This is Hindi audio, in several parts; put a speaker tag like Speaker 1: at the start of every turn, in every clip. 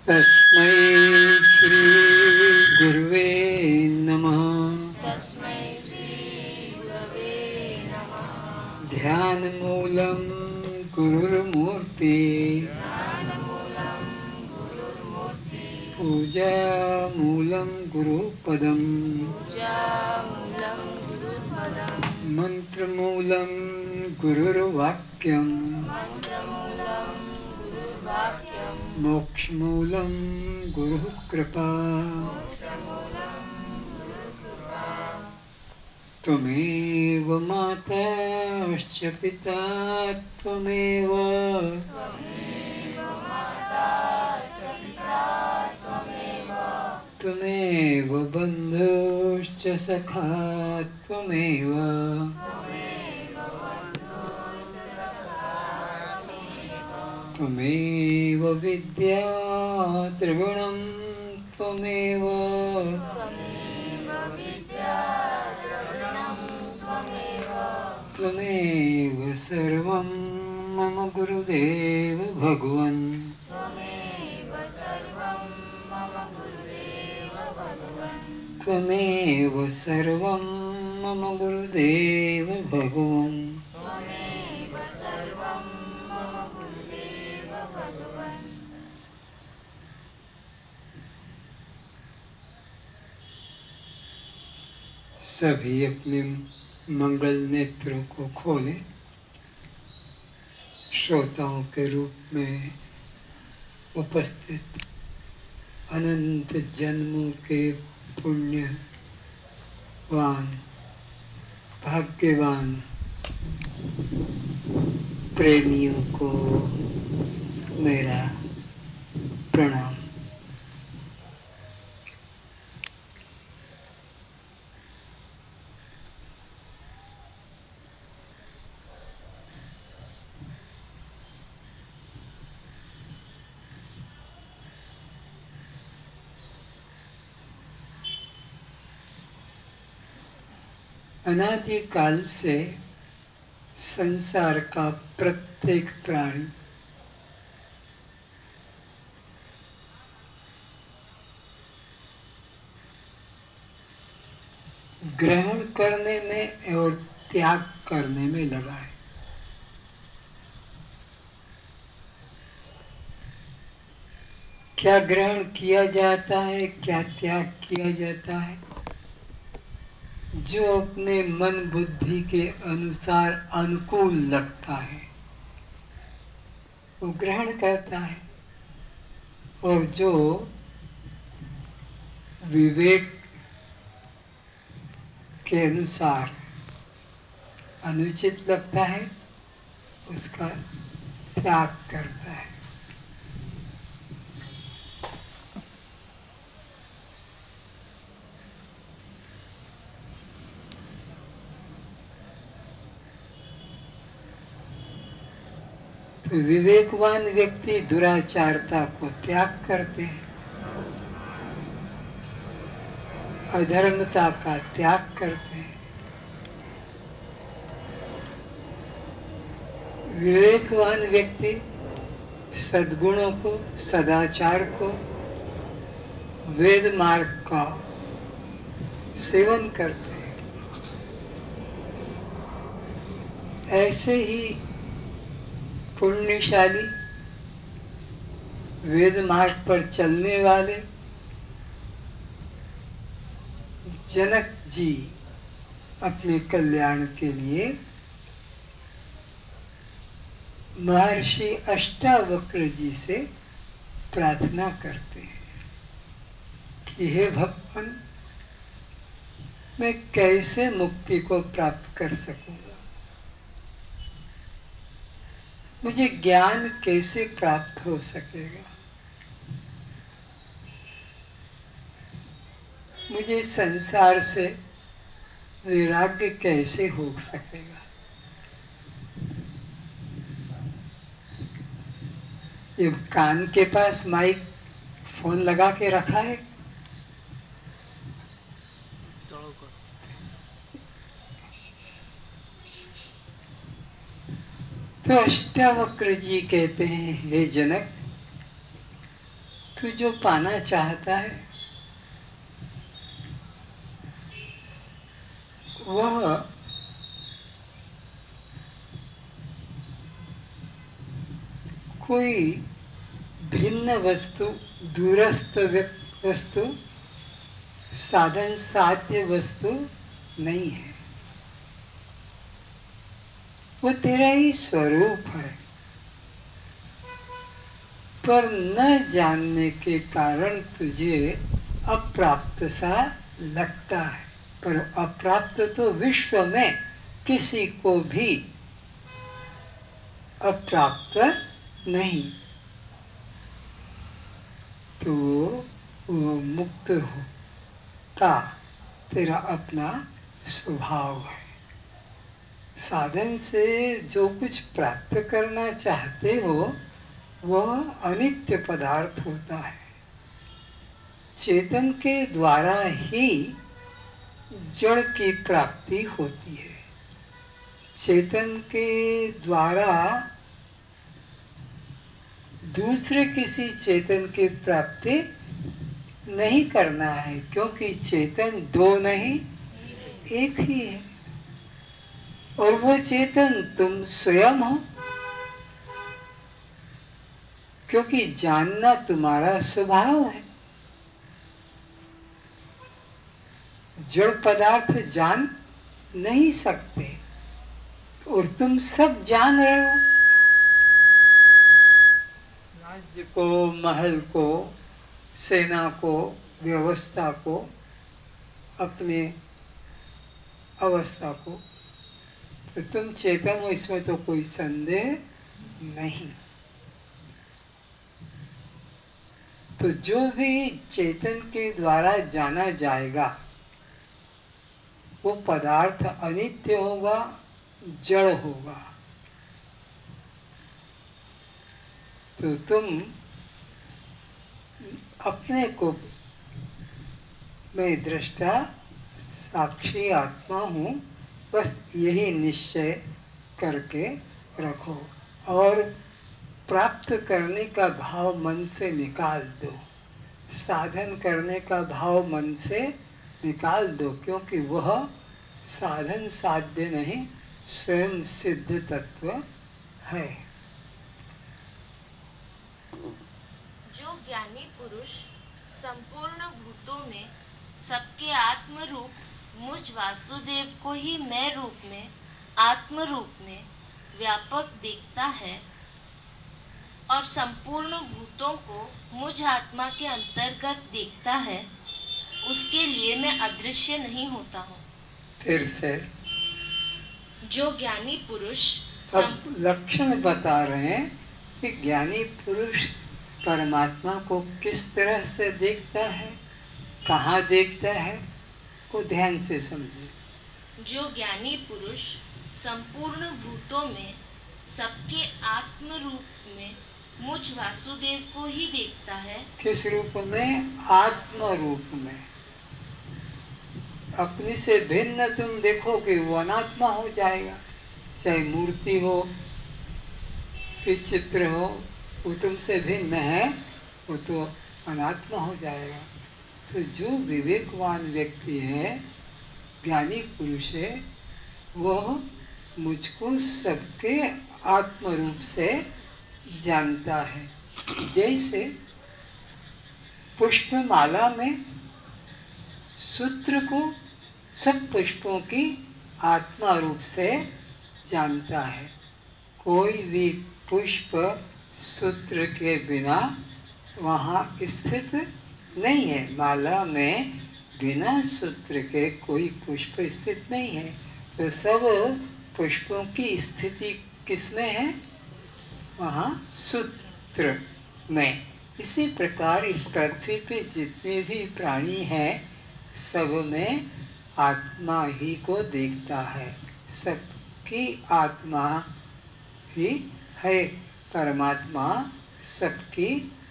Speaker 1: तस्मै श्री गुरुवे नमः।
Speaker 2: तस्मै श्री गुरवे नमः।
Speaker 1: ध्यानमूलं गुरुर्मूर्ति,
Speaker 2: ध्यानमूलं गुरुर्मूर्ति,
Speaker 1: पूजामूलं गुरुपदं,
Speaker 2: पूजामूलं गुरुपदं,
Speaker 1: मन्त्रमूलं गुरुर्वाक्यं,
Speaker 2: मन्त्रमूलं गुरुर्वाक्यं,
Speaker 1: मोक्षमूलं गुरुः कृपा।
Speaker 2: मोक्षमूलं गुरुर्कृपा।
Speaker 1: त्वमेव माताश्च पिता त्वमेव,
Speaker 2: त्वमेव माता च पिता त्वमेव,
Speaker 1: त्वमेव बन्धुश्च सखा त्वमेव,
Speaker 2: त्वमेव बन्धुश्च सखा त्वमेव,
Speaker 1: त्वमेव विद्या त्रिगुणं त्वमेव,
Speaker 2: त्वमेव विद्या द्रविणं त्वमेव,
Speaker 1: त्वमेव सर्वं मम गुरुदेव भगवन्।
Speaker 2: त्वमेव सर्वं मम गुरुदेव भगवन्,
Speaker 1: त्वमेव सर्वं मम गुरुदेव भगवन्।
Speaker 2: त्वमेव सर्वं मम गुरुदेव भगवन्।
Speaker 1: सभी अपने मंगल नेत्रों को खोलें। श्रोताओं के रूप में उपस्थित अनंत जन्मों के पुण्यवान भाग्यवान प्रेमियों को मेरा प्रणाम। अनादिकाल से संसार का प्रत्येक प्राणी ग्रहण करने में और त्याग करने में लगा है। क्या ग्रहण किया जाता है, क्या त्याग किया जाता है? जो अपने मन बुद्धि के अनुसार अनुकूल लगता है वो ग्रहण करता है, और जो विवेक के अनुसार अनुचित लगता है उसका त्याग करता है। तो विवेकवान व्यक्ति दुराचारता को त्याग करते हैं, अधर्मता का त्याग करते हैं। विवेकवान व्यक्ति सद्गुणों को, सदाचार को, वेद मार्ग का सेवन करते हैं। ऐसे ही पुण्यशाली वेद मार्ग पर चलने वाले जनक जी अपने कल्याण के लिए महर्षि अष्टावक्र जी से प्रार्थना करते हैं कि हे भगवान, मैं कैसे मुक्ति को प्राप्त कर सकूंगा, मुझे ज्ञान कैसे प्राप्त हो सकेगा, मुझे संसार से वैराग्य कैसे हो सकेगा। ये कान के पास माइक फोन लगा के रखा है, तो अष्टावक्र जी कहते हैं, हे जनक, तू जो पाना चाहता है वह कोई भिन्न वस्तु, दूरस्थ वस्तु, साधन साध्य वस्तु नहीं है। वो तेरा ही स्वरूप है, पर न जानने के कारण तुझे अप्राप्त सा लगता है। पर अप्राप्त तो विश्व में किसी को भी अप्राप्त नहीं। तो वो मुक्त होता तेरा अपना स्वभाव है। साधन से जो कुछ प्राप्त करना चाहते हो वह अनित्य पदार्थ होता है। चेतन के द्वारा ही जड़ की प्राप्ति होती है। चेतन के द्वारा दूसरे किसी चेतन की प्राप्ति नहीं करना है, क्योंकि चेतन दो नहीं एक ही है, और वो चेतन तुम स्वयं हो। क्योंकि जानना तुम्हारा स्वभाव है। जड़ पदार्थ जान नहीं सकते, और तुम सब जान रहे हो। राज्य को, महल को, सेना को, व्यवस्था को, अपने अवस्था को, तो तुम चेतन हो, इसमें तो कोई संदेह नहीं। तो जो भी चेतन के द्वारा जाना जाएगा वो पदार्थ अनित्य होगा, जड़ होगा। तो तुम अपने को मैं दृष्टा साक्षी आत्मा हूँ, बस यही निश्चय करके रखो, और प्राप्त करने का भाव मन से निकाल दो। साधन करने का भाव मन से निकाल दो, क्योंकि वह साधन साध्य नहीं, स्वयं सिद्ध तत्व है।
Speaker 2: जो ज्ञानी पुरुष संपूर्ण भूतों में सबके आत्म रूप मुझ वासुदेव को ही मैं रूप में, आत्म रूप में व्यापक देखता है और संपूर्ण भूतों को मुझ आत्मा के अंतर्गत देखता है, उसके लिए मैं अदृश्य नहीं होता हूँ।
Speaker 1: फिर से
Speaker 2: जो ज्ञानी पुरुष
Speaker 1: अब लक्षण बता रहे हैं कि ज्ञानी पुरुष परमात्मा को किस तरह से देखता है, कहाँ देखता है, को ध्यान से समझे।
Speaker 2: जो ज्ञानी पुरुष संपूर्ण भूतों में सबके आत्म रूप में मुझ वासुदेव को ही देखता है। किस
Speaker 1: रूप में? आत्म रूप में। अपने से भिन्न तुम देखो कि वो अनात्मा हो जाएगा। चाहे मूर्ति हो कि चित्र हो, वो तुमसे भिन्न है, वो तो अनात्मा हो जाएगा। तो जो विवेकवान व्यक्ति है, ज्ञानी पुरुष है, वह मुझको सबके आत्म रूप से जानता है। जैसे पुष्पमाला में सूत्र को सब पुष्पों की आत्मा रूप से जानता है। कोई भी पुष्प सूत्र के बिना वहाँ स्थित नहीं है। माला में बिना सूत्र के कोई पुष्प स्थित नहीं है। तो सब पुष्पों की स्थिति किसमें है? वहाँ सूत्र में। इसी प्रकार इस पृथ्वी पे जितने भी प्राणी हैं, सब में आत्मा ही को देखता है। सबकी आत्मा ही है। परमात्मा सबकी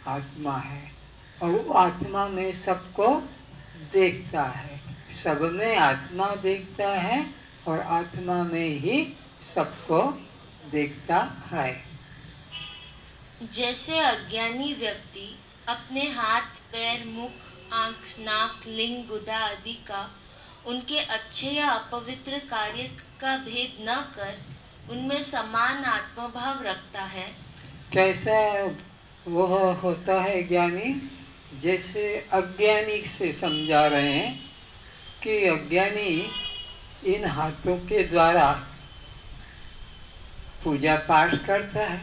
Speaker 1: आत्मा है, और वो आत्मा में सबको देखता है। सब में आत्मा देखता है, और आत्मा में ही सबको देखता है।
Speaker 2: जैसे अज्ञानी व्यक्ति अपने हाथ, पैर, मुख, आंख, नाक, लिंग, गुदा आदि का उनके अच्छे या अपवित्र कार्य का भेद न कर उनमें समान आत्मभाव रखता है।
Speaker 1: कैसा वो होता है ज्ञानी? जैसे अज्ञानी से समझा रहे हैं कि अज्ञानी इन हाथों के द्वारा पूजा पाठ करता है,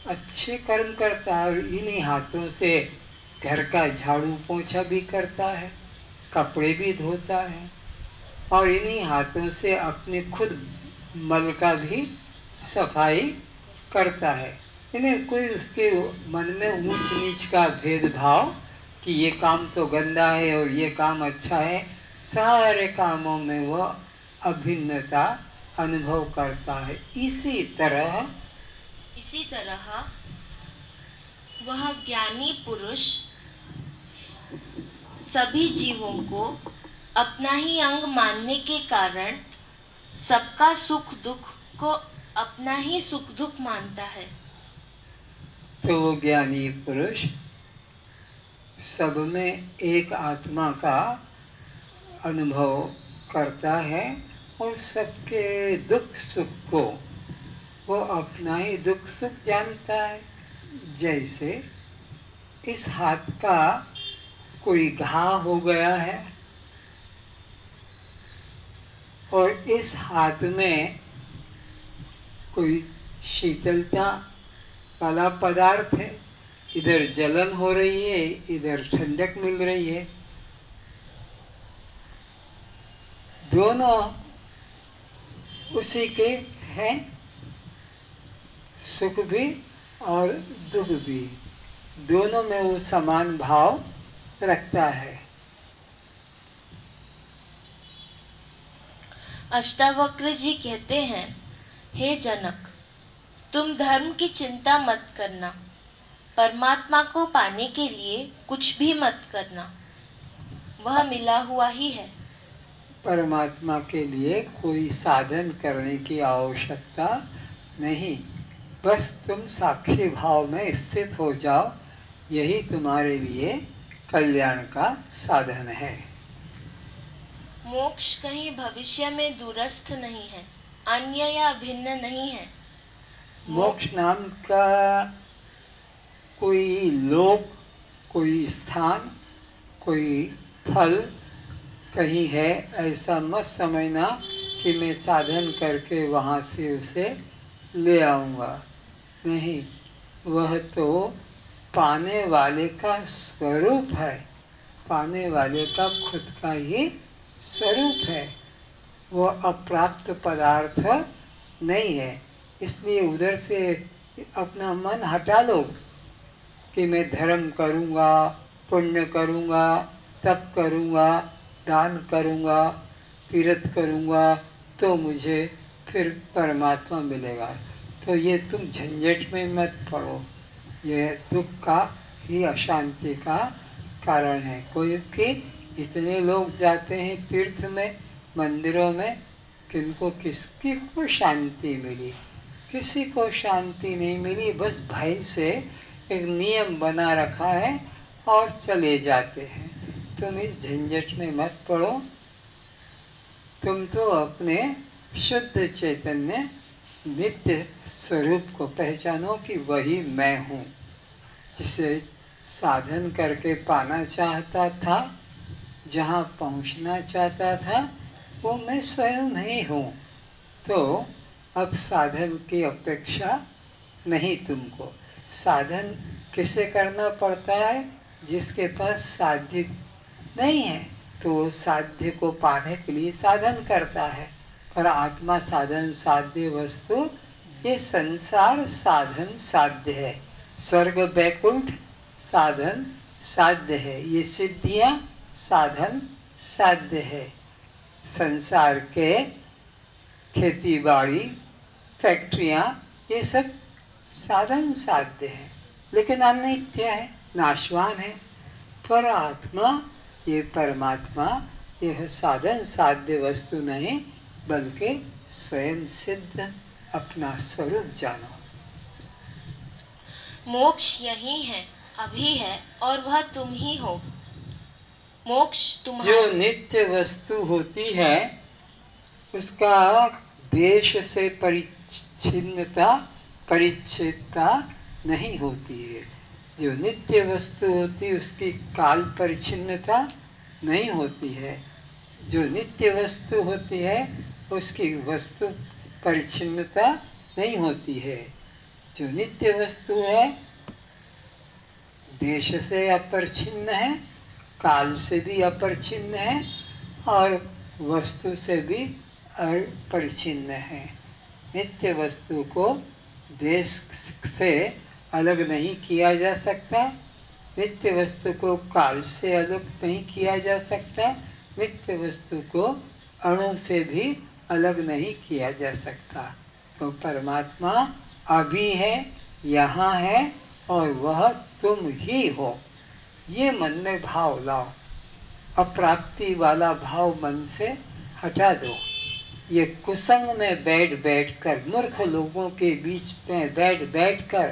Speaker 1: अच्छे कर्म करता है, और इन्हीं हाथों से घर का झाड़ू पोछा भी करता है, कपड़े भी धोता है, और इन्हीं हाथों से अपने खुद मल का भी सफाई करता है। इन्हें कोई उसके मन में ऊंच नीच का भेदभाव कि ये काम तो गंदा है और ये काम अच्छा है, सारे कामों में वह अभिन्नता अनुभव करता है। इसी तरह
Speaker 2: वह ज्ञानी पुरुष सभी जीवों को अपना ही अंग मानने के कारण सबका सुख दुख को अपना ही सुख दुख मानता है।
Speaker 1: तो वो ज्ञानी पुरुष सब में एक आत्मा का अनुभव करता है और सबके दुख सुख को वो अपना ही दुख सुख जानता है। जैसे इस हाथ का कोई घाव हो गया है और इस हाथ में कोई शीतलता वाला पदार्थ है, इधर जलन हो रही है, इधर ठंडक मिल रही है, दोनों उसी के हैं, सुख भी और दुख भी, दोनों में वो समान भाव रखता है।
Speaker 2: अष्टावक्र जी कहते हैं, हे जनक, तुम धर्म की चिंता मत करना, परमात्मा को पाने के लिए कुछ भी मत करना, वह मिला हुआ ही है।
Speaker 1: परमात्मा के लिए कोई साधन करने की आवश्यकता नहीं, बस तुम साक्षी भाव में स्थित हो जाओ, यही तुम्हारे लिए कल्याण का साधन है।
Speaker 2: मोक्ष कहीं भविष्य में दूरस्थ नहीं है, अन्य या भिन्न नहीं है।
Speaker 1: मोक्ष नाम का कोई लोक, कोई स्थान, कोई फल कहीं है ऐसा मत समझना कि मैं साधन करके वहाँ से उसे ले आऊँगा। नहीं, वह तो पाने वाले का स्वरूप है, पाने वाले का खुद का ही स्वरूप है, वो अप्राप्त पदार्थ नहीं है। इसलिए उधर से अपना मन हटा लो कि मैं धर्म करूँगा, पुण्य करूँगा, तप करूँगा, दान करूँगा, तीर्थ करूँगा तो मुझे फिर परमात्मा मिलेगा। तो ये तुम झंझट में मत पड़ो, ये दुख का ही अशांति का कारण है। कोई कि इतने लोग जाते हैं तीर्थ में, मंदिरों में, किनको किसकी को शांति मिली? किसी को शांति नहीं मिली, बस भय से एक नियम बना रखा है और चले जाते हैं। तुम इस झंझट में मत पड़ो, तुम तो अपने शुद्ध चैतन्य नित्य स्वरूप को पहचानो कि वही मैं हूँ। जिसे साधन करके पाना चाहता था, जहाँ पहुँचना चाहता था, वो मैं स्वयं नहीं हूँ। तो अब साधन की अपेक्षा नहीं तुमको। साधन किसे करना पड़ता है? जिसके पास साध्य नहीं है, तो साध्य को पाने के लिए साधन करता है। पर आत्मा साधन साध्य वस्तु, ये संसार साधन साध्य है, स्वर्ग वैकुंठ साधन साध्य है, ये सिद्धियां साधन साध्य है। संसार के खेती बाड़ी, फैक्ट्रियां, ये सब साधन साध्य है, लेकिन अनित्य है, नाशवान है। पर आत्मा, ये परमात्मा, यह साधन साध्य वस्तु नहीं, बल्कि स्वयं सिद्ध अपना स्वरूप जानो।
Speaker 2: मोक्ष यही है, अभी है, और वह तुम ही हो। मोक्ष तुम्हारा
Speaker 1: जो नित्य वस्तु होती है उसका देश से परिच्छिन्नता नहीं होती है। जो नित्य वस्तु होती है उसकी काल परिच्छिन्नता नहीं होती है। जो नित्य वस्तु होती है उसकी वस्तु परिच्छिन्नता नहीं होती है। जो नित्य वस्तु है देश से अपरिच्छिन्न है, काल से भी अपरिच्छिन्न है और वस्तु से भी अपरिच्छिन्न है। नित्य वस्तु को देश से अलग नहीं किया जा सकता, नित्य वस्तु को काल से अलग नहीं किया जा सकता, नित्य वस्तु को अणु से भी अलग नहीं किया जा सकता। तो परमात्मा अभी है, यहाँ है और वह तुम ही हो। ये मन में भाव लाओ, अप्राप्ति वाला भाव मन से हटा दो। ये कुसंग में बैठ कर, मूर्ख लोगों के बीच में बैठ कर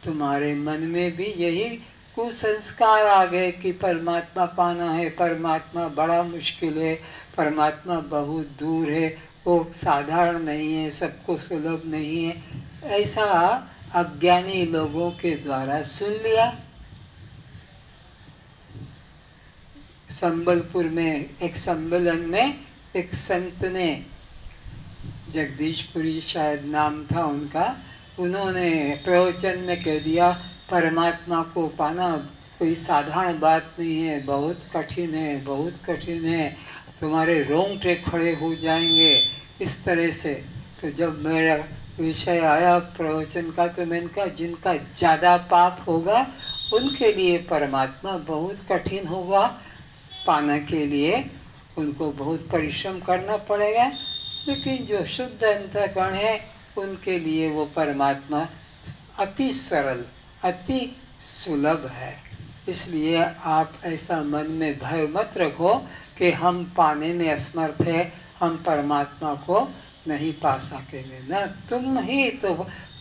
Speaker 1: तुम्हारे मन में भी यही कुसंस्कार आ गए कि परमात्मा पाना है, परमात्मा बड़ा मुश्किल है, परमात्मा बहुत दूर है, वो साधारण नहीं है, सबको सुलभ नहीं है। ऐसा अज्ञानी लोगों के द्वारा सुन लिया। संबलपुर में एक सम्मेलन में एक संत ने, जगदीशपुरी शायद नाम था उनका, उन्होंने प्रवचन में कह दिया परमात्मा को पाना कोई साधारण बात नहीं है, बहुत कठिन है, बहुत कठिन है, तुम्हारे रोंगटे खड़े हो जाएंगे, इस तरह से। तो जब मेरा विषय आया प्रवचन का तो मैंने कहा जिनका ज़्यादा पाप होगा उनके लिए परमात्मा बहुत कठिन होगा, पाने के लिए उनको बहुत परिश्रम करना पड़ेगा, लेकिन जो शुद्ध अंतःकरण है उनके लिए वो परमात्मा अति सरल, अति सुलभ है। इसलिए आप ऐसा मन में भय मत रखो कि हम पाने में असमर्थ है, हम परमात्मा को नहीं पा सकेंगे। न, तुम ही तो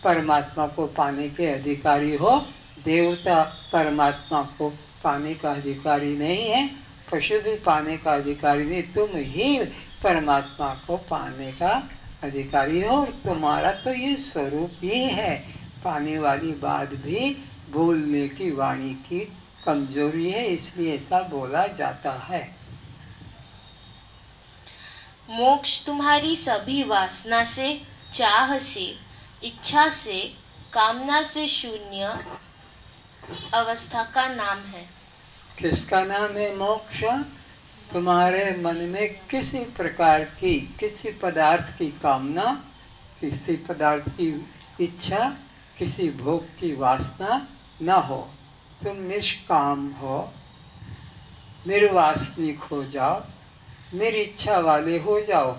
Speaker 1: परमात्मा को पाने के अधिकारी हो। देवता परमात्मा को पाने का अधिकारी नहीं है, पशु भी पाने का अधिकारी नहीं, तुम ही परमात्मा को पाने का अधिकारी हो। और तुम्हारा तो ये स्वरूप ही है। पाने वाली बात भी बोलने की वाणी की कमजोरी है, इसलिए ऐसा बोला जाता है।
Speaker 2: मोक्ष तुम्हारी सभी वासना से, चाह से, इच्छा से, कामना से शून्य अवस्था का नाम है।
Speaker 1: किसका नाम है मोक्ष? तुम्हारे मन में किसी प्रकार की, किसी पदार्थ की कामना, किसी पदार्थ की इच्छा, किसी भोग की वासना न हो। तुम निष्काम हो, निर्वासनिक हो जाओ, निरिच्छा वाले हो जाओ,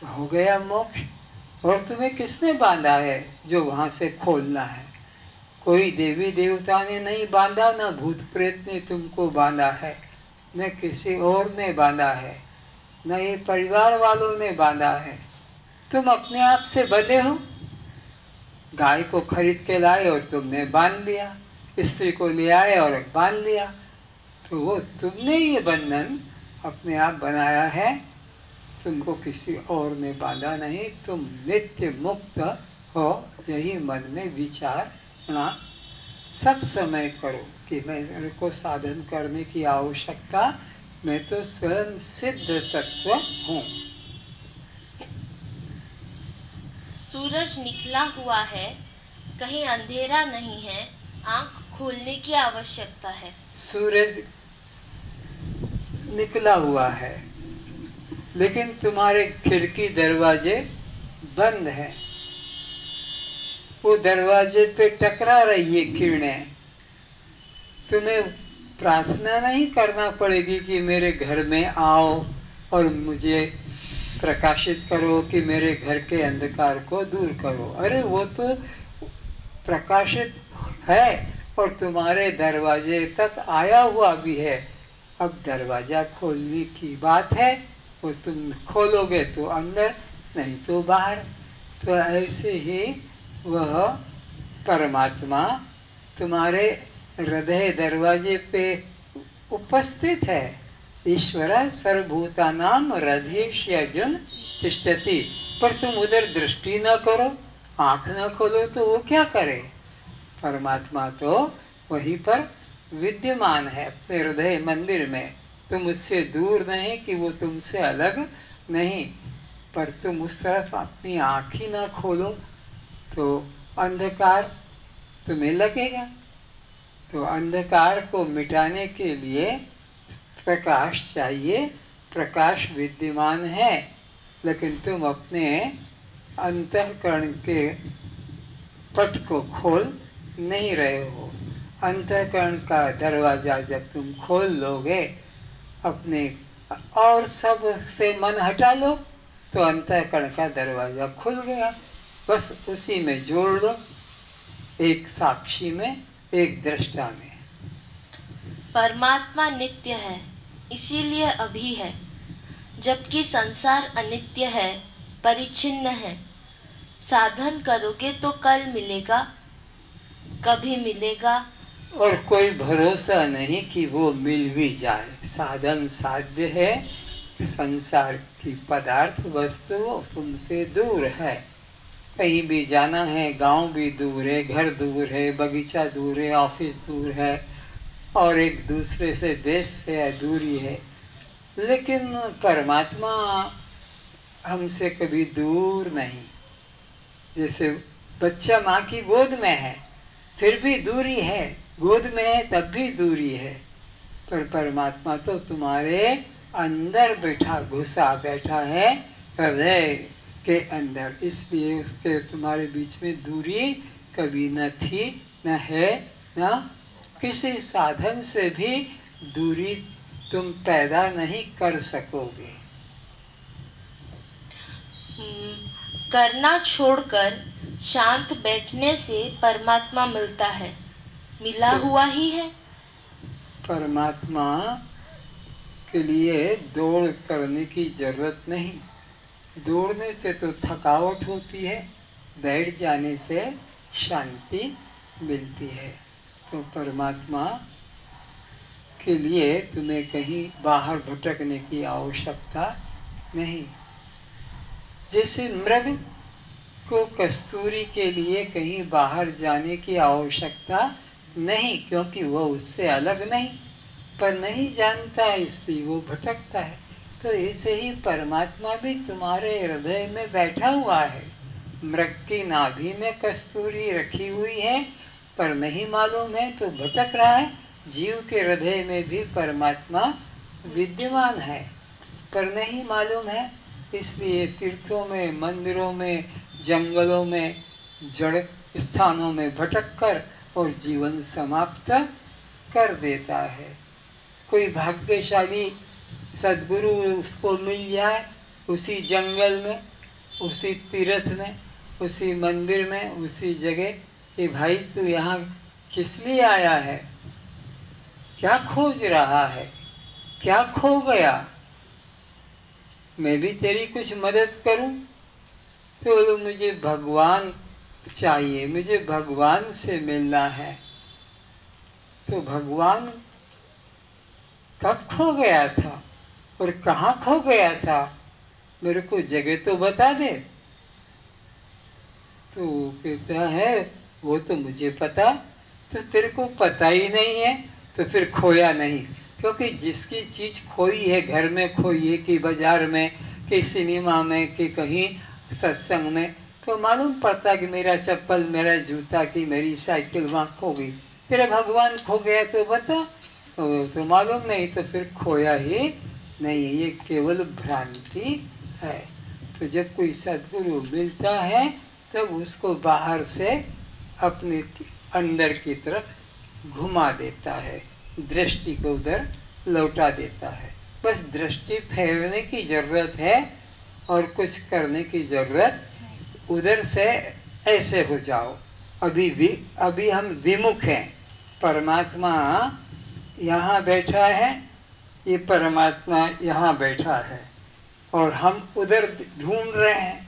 Speaker 1: हो गया मोक्ष। और तुम्हें किसने बांधा है जो वहाँ से खोलना है? कोई देवी देवता ने नहीं बांधा, न भूत प्रेत ने तुमको बांधा है, न किसी और ने बांधा है, न ये परिवार वालों ने बांधा है। तुम अपने आप से बंधे हो। गाय को खरीद के लाए और तुमने बांध लिया, स्त्री को ले आए और बांध लिया, तो वो तुमने ये बंधन अपने आप बनाया है, तुमको किसी और ने बांधा नहीं। तुम नित्य मुक्त हो, यही मन में विचार सब समय करो कि मेरे को साधन करने की आवश्यकता, मैं तो स्वयं सिद्ध तत्व हूँ।
Speaker 2: सूरज निकला हुआ है, कहीं अंधेरा नहीं है, आंख खोलने की आवश्यकता है।
Speaker 1: सूरज निकला हुआ है, लेकिन तुम्हारे खिड़की दरवाजे बंद हैं। वो दरवाजे पे टकरा रही है किरणें। तुम्हें प्रार्थना नहीं करना पड़ेगी कि मेरे घर में आओ और मुझे प्रकाशित करो, कि मेरे घर के अंधकार को दूर करो। अरे वो तो प्रकाशित है और तुम्हारे दरवाजे तक आया हुआ भी है। अब दरवाजा खोलने की बात है, वो तुम खोलोगे तो अंदर, नहीं तो बाहर। तो ऐसे ही वह परमात्मा तुम्हारे हृदय दरवाजे पे उपस्थित है। ईश्वर सर्वभूतानाम हृदयेष्यर्जुन तिष्ठति। पर तुम उधर दृष्टि न करो, आंख न खोलो तो वो क्या करे? परमात्मा तो वहीं पर विद्यमान है अपने हृदय मंदिर में। तुम उससे दूर नहीं कि वो तुमसे अलग नहीं, पर तुम उस तरफ अपनी आँख ही ना खोलो तो अंधकार तुम्हें लगेगा। तो अंधकार को मिटाने के लिए प्रकाश चाहिए। प्रकाश विद्यमान है, लेकिन तुम अपने अंतःकरण के पट को खोल नहीं रहे हो। अंतःकरण का दरवाजा जब तुम खोल लोगे, अपने और सब से मन हटा लो, तो अंतःकरण का दरवाजा खुल गया। बस उसी में जोड़ लो, एक साक्षी में, एक दृष्टा में।
Speaker 2: परमात्मा नित्य है, इसीलिए अभी है, जबकि संसार अनित्य है, परिच्छिन्न है। साधन करोगे तो कल मिलेगा, कभी मिलेगा,
Speaker 1: और कोई भरोसा नहीं कि वो मिल भी जाए। साधन साध्य है, संसार की पदार्थ वस्तु तुमसे दूर है। कहीं भी जाना है, गांव भी दूर है, घर दूर है, बगीचा दूर है, ऑफिस दूर है, और एक दूसरे से देश से दूरी है। लेकिन परमात्मा हमसे कभी दूर नहीं। जैसे बच्चा माँ की गोद में है, फिर भी दूरी है, गोद में है तब भी दूरी है। पर परमात्मा तो तुम्हारे अंदर बैठा, घुसा बैठा है हृदय के अंदर, इसलिए उसके तुम्हारे बीच में दूरी कभी न थी, न है, न किसी साधन से भी दूरी तुम पैदा नहीं कर सकोगे।
Speaker 2: करना छोड़कर शांत बैठने से परमात्मा मिलता है, मिला हुआ ही है।
Speaker 1: परमात्मा के लिए दौड़ करने की जरूरत नहीं। दौड़ने से तो थकावट होती है, बैठ जाने से शांति मिलती है। तो परमात्मा के लिए तुम्हें कहीं बाहर भटकने की आवश्यकता नहीं। जैसे मृग को कस्तूरी के लिए कहीं बाहर जाने की आवश्यकता नहीं, क्योंकि वो उससे अलग नहीं, पर नहीं जानता इसलिए वो भटकता है। तो ऐसे ही परमात्मा भी तुम्हारे हृदय में बैठा हुआ है। मृग की नाभि में कस्तूरी रखी हुई है, पर नहीं मालूम है तो भटक रहा है। जीव के हृदय में भी परमात्मा विद्यमान है, पर नहीं मालूम है, इसलिए तीर्थों में, मंदिरों में, जंगलों में, जड़ स्थानों में भटक कर और जीवन समाप्त कर देता है। कोई भाग्यशाली सद्गुरु उसको मिल जाए उसी जंगल में, उसी तीर्थ में, उसी मंदिर में, उसी जगह, कि भाई तू यहाँ किस लिए आया है, क्या खोज रहा है, क्या खो गया, मैं भी तेरी कुछ मदद करूं। तो मुझे भगवान चाहिए, मुझे भगवान से मिलना है। तो भगवान कब खो गया था और कहाँ खो गया था, मेरे को जगह तो बता दे। तो कहता है वो तो मुझे पता। तो तेरे को पता ही नहीं है तो फिर खोया नहीं, क्योंकि जिसकी चीज खोई है, घर में खोई है कि बाजार में कि सिनेमा में कि कहीं सत्संग में, तो मालूम पड़ता कि मेरा चप्पल, मेरा जूता की मेरी साइकिल वहाँ खो गई। तेरा भगवान खो गया तो बता, तो मालूम नहीं, तो फिर खोया ही नहीं, ये केवल भ्रांति है। तो जब कोई सद्गुरु मिलता है तब उसको बाहर से अपने अंदर की तरफ घुमा देता है, दृष्टि को उधर लौटा देता है। बस दृष्टि फेरने की जरूरत है और कुछ करने की जरूरत, उधर से ऐसे हो जाओ। अभी हम विमुख हैं, परमात्मा यहाँ बैठा है, ये परमात्मा यहाँ बैठा है और हम उधर ढूंढ रहे हैं,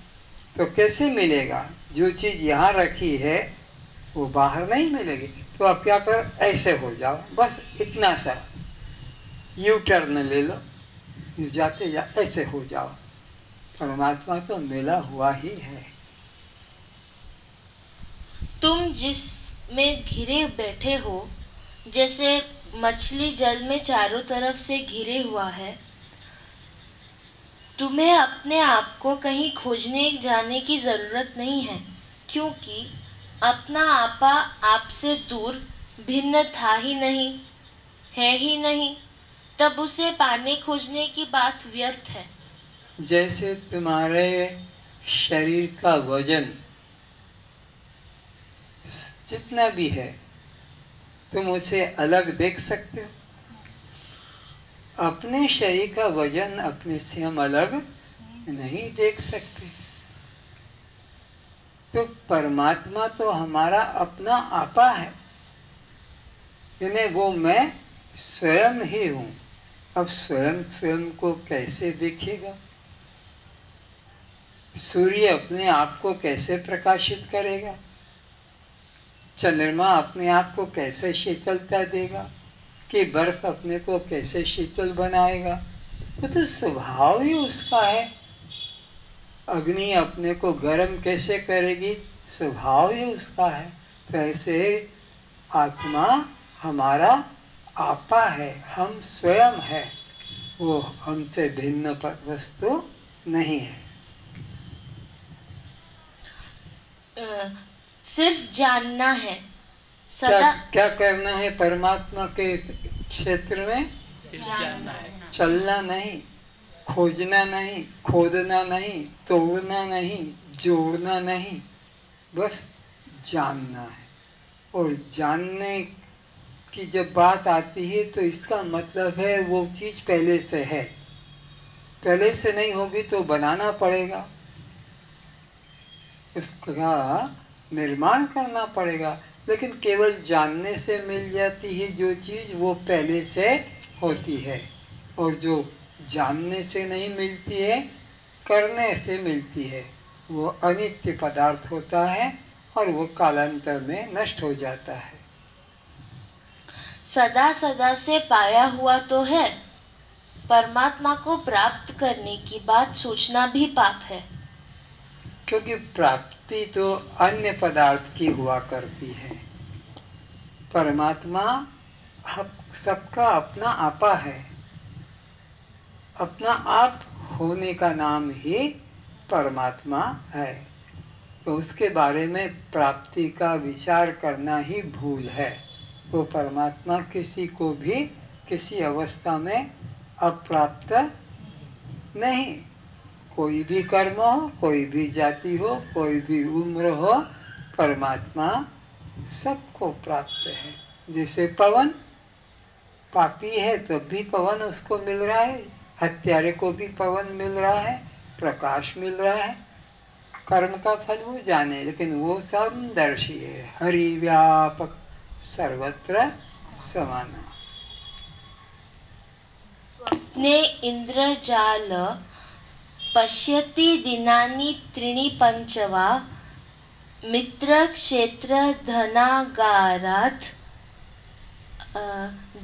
Speaker 1: तो कैसे मिलेगा? जो चीज़ यहाँ रखी है वो बाहर नहीं मिलेगी। तो आप क्या करो, ऐसे हो जाओ, बस इतना सा यू टर्न ले लो, जाते जा ऐसे हो जाओ। परमात्मा तो मिला हुआ ही है।
Speaker 2: तुम जिसमें घिरे बैठे हो, जैसे मछली जल में चारों तरफ से घिरे हुआ है, तुम्हें अपने आप को कहीं खोजने जाने की जरूरत नहीं है, क्योंकि अपना आपा आपसे दूर भिन्न था ही नहीं, है ही नहीं। तब उसे पाने खोजने की बात व्यर्थ है।
Speaker 1: जैसे तुम्हारे शरीर का वजन जितना भी है, तुम उसे अलग देख सकते हो। अपने शरीर का वजन अपने से हम अलग नहीं देख सकते। तो परमात्मा तो हमारा अपना आपा है, यानी वो मैं स्वयं ही हूँ। अब स्वयं स्वयं को कैसे देखेगा? सूर्य अपने आप को कैसे प्रकाशित करेगा? चंद्रमा अपने आप को कैसे शीतलता देगा? कि बर्फ अपने को कैसे शीतल बनाएगा? वो तो स्वभाव ही उसका है। अग्नि अपने को गर्म कैसे करेगी? स्वभाव ही उसका है। तो ऐसे आत्मा हमारा आपा है, हम स्वयं है, वो हमसे भिन्न वस्तु नहीं है।
Speaker 2: सिर्फ जानना है।
Speaker 1: क्या क्या करना है? परमात्मा के क्षेत्र में
Speaker 2: जानना है,
Speaker 1: चलना नहीं, खोजना नहीं, खोदना नहीं, तोड़ना नहीं, जोड़ना नहीं, बस जानना है। और जानने की जब बात आती है तो इसका मतलब है वो चीज़ पहले से है, पहले से नहीं होगी तो बनाना पड़ेगा, उसका निर्माण करना पड़ेगा। लेकिन केवल जानने से मिल जाती है जो चीज़, वो पहले से होती है। और जो जानने से नहीं मिलती है, करने से मिलती है, वो अनित्य पदार्थ होता है और वो कालांतर में नष्ट हो जाता है।
Speaker 2: सदा सदा से पाया हुआ तो है, परमात्मा को प्राप्त करने की बात सोचना भी पाप है।
Speaker 1: क्योंकि प्राप्ति तो अन्य पदार्थ की हुआ करती है। परमात्मा सबका अपना आपा है। अपना आप होने का नाम ही परमात्मा है। तो उसके बारे में प्राप्ति का विचार करना ही भूल है। वो परमात्मा किसी को भी किसी अवस्था में अप्राप्त नहीं। कोई भी कर्म हो, कोई भी जाति हो, कोई भी उम्र हो, परमात्मा सबको प्राप्त है। जैसे पवन पापी है तो भी पवन उसको मिल रहा है, हत्यारे को भी पवन मिल रहा है, प्रकाश मिल रहा है। कर्म का फल वो जाने, लेकिन वो समदर्शी है, हरि व्यापक सर्वत्र समान।
Speaker 2: स्वप्ने इंद्रजाल पश्यति दिनानि त्रीणि पंच वा, मित्र क्षेत्र धनागारात्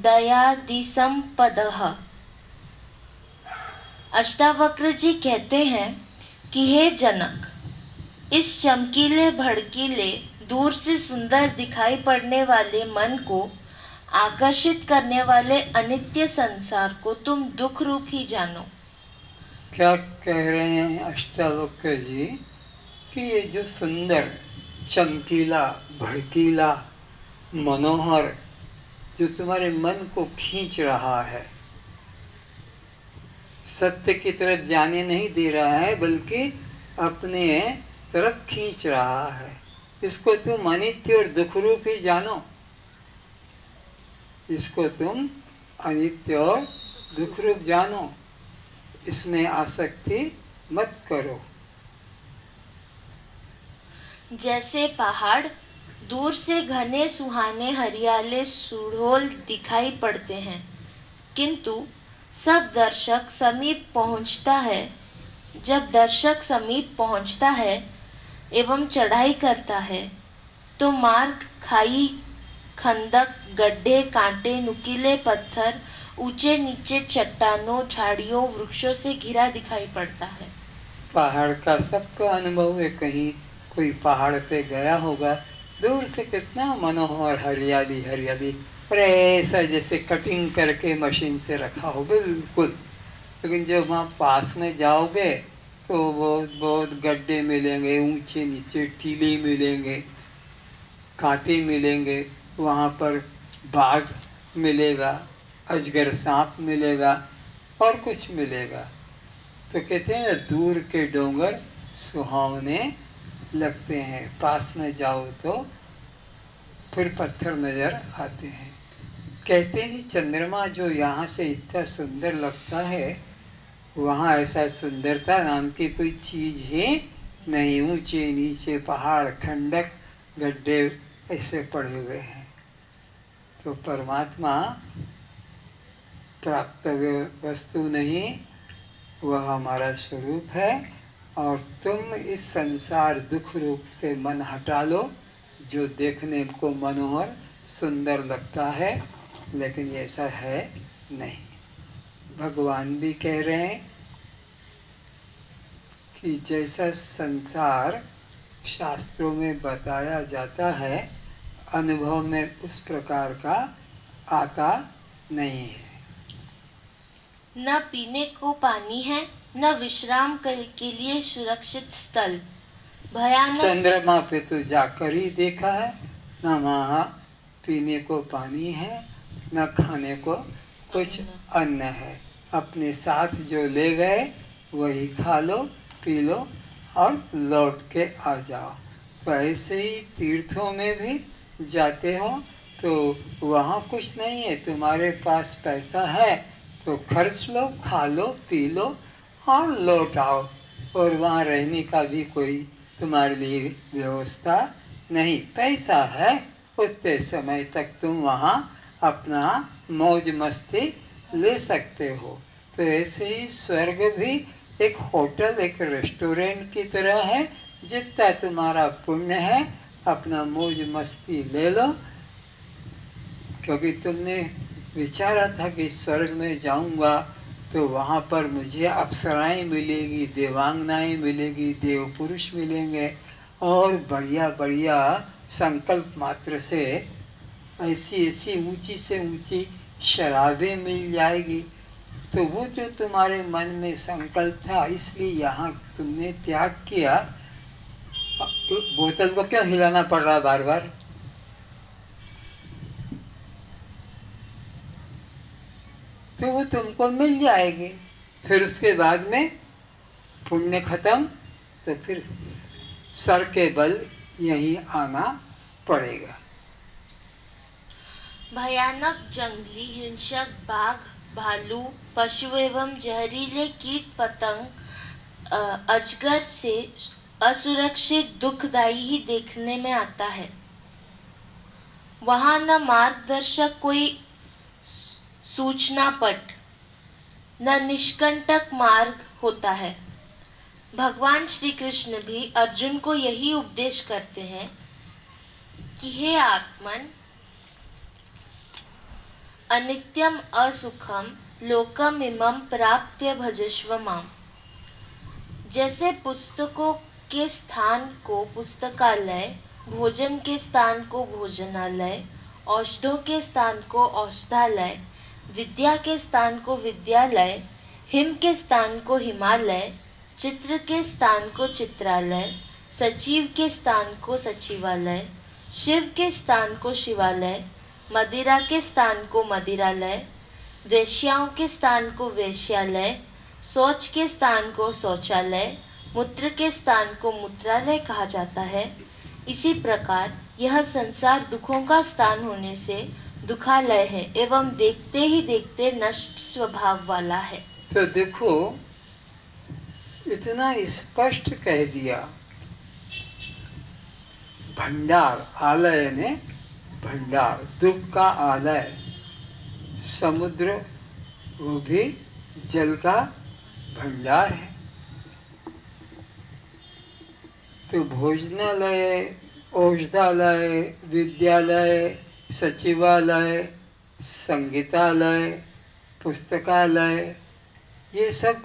Speaker 2: दयादिसंपदः। अष्टावक्र जी कहते हैं कि हे जनक, इस चमकीले भड़कीले दूर से सुंदर दिखाई पड़ने वाले मन को आकर्षित करने वाले अनित्य संसार को तुम दुख रूप ही जानो।
Speaker 1: क्या कह रहे हैं अष्टावक्र जी कि ये जो सुंदर चमकीला भड़कीला मनोहर जो तुम्हारे मन को खींच रहा है, सत्य की तरफ जाने नहीं दे रहा है बल्कि अपने तरफ खींच रहा है, इसको तुम अनित्य और दुख रूप ही जानो। इसको तुम अनित्य और दुख रूप जानो, इसमें आसक्ति मत करो।
Speaker 2: जैसे पहाड़ दूर से घने सुहाने हरियाले सुडौल दिखाई पड़ते हैं, किंतु जब दर्शक समीप पहुंचता है एवं चढ़ाई करता है तो मार्ग खंदक, गड्ढे, कांटे, नुकीले पत्थर, ऊंचे नीचे चट्टानों, झाड़ियों, वृक्षों से घिरा दिखाई पड़ता है।
Speaker 1: पहाड़ का सबका अनुभव है, कहीं कोई पहाड़ पे गया होगा, दूर से कितना मनोहर हरियाली हरियाली, और ऐसा जैसे कटिंग करके मशीन से रखा हो बिल्कुल। लेकिन जब वहाँ पास में जाओगे तो बहुत बहुत गड्ढे मिलेंगे, ऊंचे नीचे टीले मिलेंगे, कांटे मिलेंगे, वहाँ पर बाघ मिलेगा, अजगर सांप मिलेगा और कुछ मिलेगा। तो कहते हैं दूर के डोंगर सुहावने लगते हैं, पास में जाओ तो फिर पत्थर नजर आते हैं। कहते हैं चंद्रमा जो यहाँ से इतना सुंदर लगता है, वहाँ ऐसा सुंदरता नाम की कोई चीज ही नहीं। ऊंचे नीचे पहाड़, खंडक, गड्ढे ऐसे पड़े हुए हैं। तो परमात्मा प्राप्त वस्तु नहीं, वह हमारा स्वरूप है। और तुम इस संसार दुख रूप से मन हटा लो, जो देखने को मनोहर सुंदर लगता है, लेकिन ऐसा है नहीं। भगवान भी कह रहे हैं कि जैसा संसार शास्त्रों में बताया जाता है, अनुभव में उस प्रकार का आता नहीं है।
Speaker 2: न पीने को पानी है, न विश्राम के लिए सुरक्षित स्थल। भयानक
Speaker 1: चंद्रमा पे तो जाकर ही देखा है, न वहाँ पीने को पानी है, न खाने को कुछ अन्न है। अपने साथ जो ले गए वही खा लो, पी लो और लौट के आ जाओ। तो ऐसे ही तीर्थों में भी जाते हो तो वहाँ कुछ नहीं है, तुम्हारे पास पैसा है तो खर्च लो, खा लो, पी लो और लौट आओ। और वहाँ रहने का भी कोई तुम्हारे लिए व्यवस्था नहीं। पैसा है, उतने समय तक तुम वहाँ अपना मौज मस्ती ले सकते हो। तो ऐसे ही स्वर्ग भी एक होटल, एक रेस्टोरेंट की तरह है। जितना तुम्हारा पुण्य है अपना मौज मस्ती ले लो, क्योंकि तुमने विचारा था कि स्वर्ग में जाऊंगा तो वहाँ पर मुझे अप्सराएं मिलेगी, देवांगनाएं मिलेगी, देव पुरुष मिलेंगे और बढ़िया बढ़िया संकल्प मात्र से ऐसी ऐसी ऊंची से ऊंची शराबें मिल जाएगी। तो वो जो तुम्हारे मन में संकल्प था, इसलिए यहाँ तुमने त्याग किया। बोतल को क्यों हिलाना पड़ रहा बार बार? तो वो तुमको मिल जाएगी। फिर उसके बाद में पुण्य खत्म तो फिर सर के बल यहीं आना पड़ेगा।
Speaker 2: भयानक जंगली हिंसक बाघ, भालू, पशु एवं जहरीले कीट पतंग, अजगर से असुरक्षित दुखदायी ही देखने में आता है। वहाँ न मार्गदर्शक कोई सूचना पट, न निष्कंटक मार्ग होता है। भगवान श्री कृष्ण भी अर्जुन को यही उपदेश करते हैं कि हे आत्मन, अनित्यम असुखम लोकम इमं प्राप्य भजस्व माम। जैसे पुस्तकों के स्थान को पुस्तकालय, भोजन के स्थान को भोजनालय, औषधों के स्थान को औषधालय, विद्या के स्थान को विद्यालय, हिम के स्थान को हिमालय, चित्र के स्थान को चित्रालय, सचिव के स्थान को सचिवालय, शिव के स्थान को शिवालय, मदिरा के स्थान को मदिरालय, वेश्याओं के स्थान को वेश्यालय, शौच के स्थान को शौचालय, मूत्र के स्थान को मूत्रालय कहा जाता है। इसी प्रकार यह संसार दुखों का स्थान होने से दुखालय है एवं देखते ही देखते नष्ट स्वभाव वाला है।
Speaker 1: तो देखो, इतना स्पष्ट कह दिया। भंडार, आलय ने भंडार, दुख का आलय। समुद्र वो भी जल का भंडार है। तो भोजनालय, औषधालय, विद्यालय, सचिवालय, संगीतालय, पुस्तकालय, ये सब,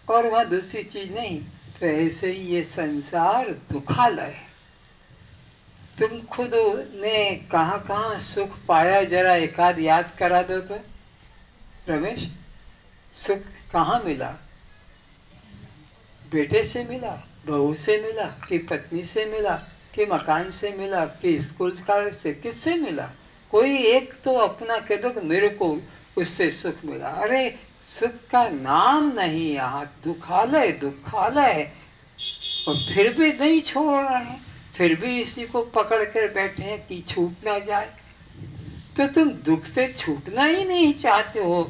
Speaker 1: और वह दूसरी चीज नहीं। तो ऐसे ही ये संसार दुखालय है। तुम खुद ने कहाँ कहाँ सुख पाया, जरा एक आध याद करा दो तो रमेश। सुख कहाँ मिला? बेटे से मिला, बहू से मिला, कि पत्नी से मिला, कि मकान से मिला, कि स्कूल कॉलेज से, किससे मिला? कोई एक तो अपना कह दो कि मेरे को उससे सुख मिला। अरे सुख का नाम नहीं, यहाँ दुखालय दुखालय है। और फिर भी नहीं छोड़ रहे हैं, फिर भी इसी को पकड़ कर बैठे हैं कि छूट ना जाए। तो तुम दुख से छूटना ही नहीं चाहते हो।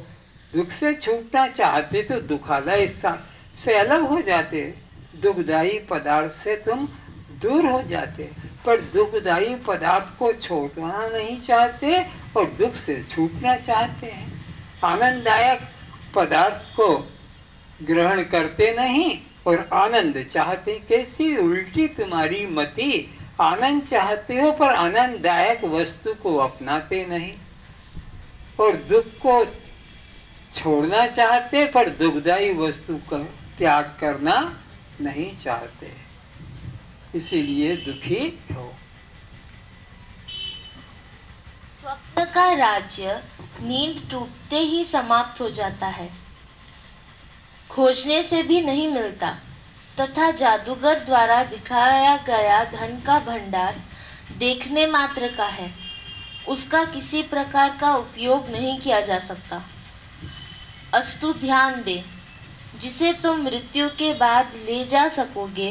Speaker 1: दुख से छूटना चाहते तो दुखालय से अलग हो जाते, दुखदायी पदार्थ से तुम दूर हो जाते। पर दुखदायी पदार्थ को छोड़ना नहीं चाहते और दुख से छूटना चाहते हैं। आनंददायक पदार्थ को ग्रहण करते नहीं और आनंद चाहते। कैसी उल्टी तुम्हारी मति! आनंद चाहते हो पर आनंददायक वस्तु को अपनाते नहीं, और दुख को छोड़ना चाहते पर दुखदायी वस्तु का त्याग करना नहीं चाहते, इसीलिए दुखी हो।
Speaker 2: स्वप्न का राज्य नींद टूटते ही समाप्त हो जाता है, खोजने से भी नहीं मिलता, तथा जादूगर द्वारा दिखाया गया धन का भंडार देखने मात्र का है, उसका किसी प्रकार का उपयोग नहीं किया जा सकता। अस्तु ध्यान दे, जिसे तुम मृत्यु के बाद ले जा सकोगे,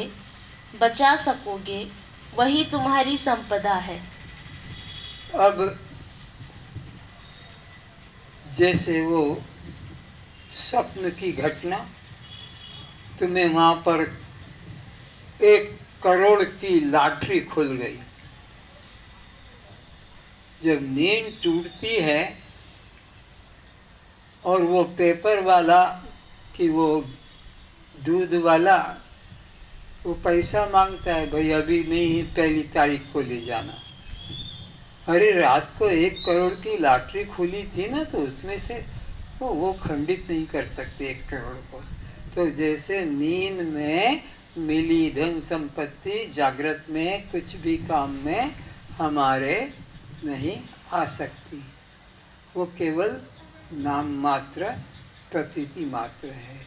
Speaker 2: बचा सकोगे, वही तुम्हारी संपदा है।
Speaker 1: अब जैसे वो स्वप्न की घटना, तुम्हें वहां पर 1 करोड़ की लॉटरी खुल गई। जब नींद टूटती है और वो पेपर वाला कि वो दूध वाला वो पैसा मांगता है, भाई अभी नहीं, पहली तारीख को ले जाना। अरे रात को 1 करोड़ की लॉटरी खुली थी ना, तो उसमें से वो खंडित नहीं कर सकते 1 करोड़ को। तो जैसे नींद में मिली धन संपत्ति जागृत में कुछ भी काम में हमारे नहीं आ सकती, वो केवल नाम मात्र, प्रतीति मात्र है।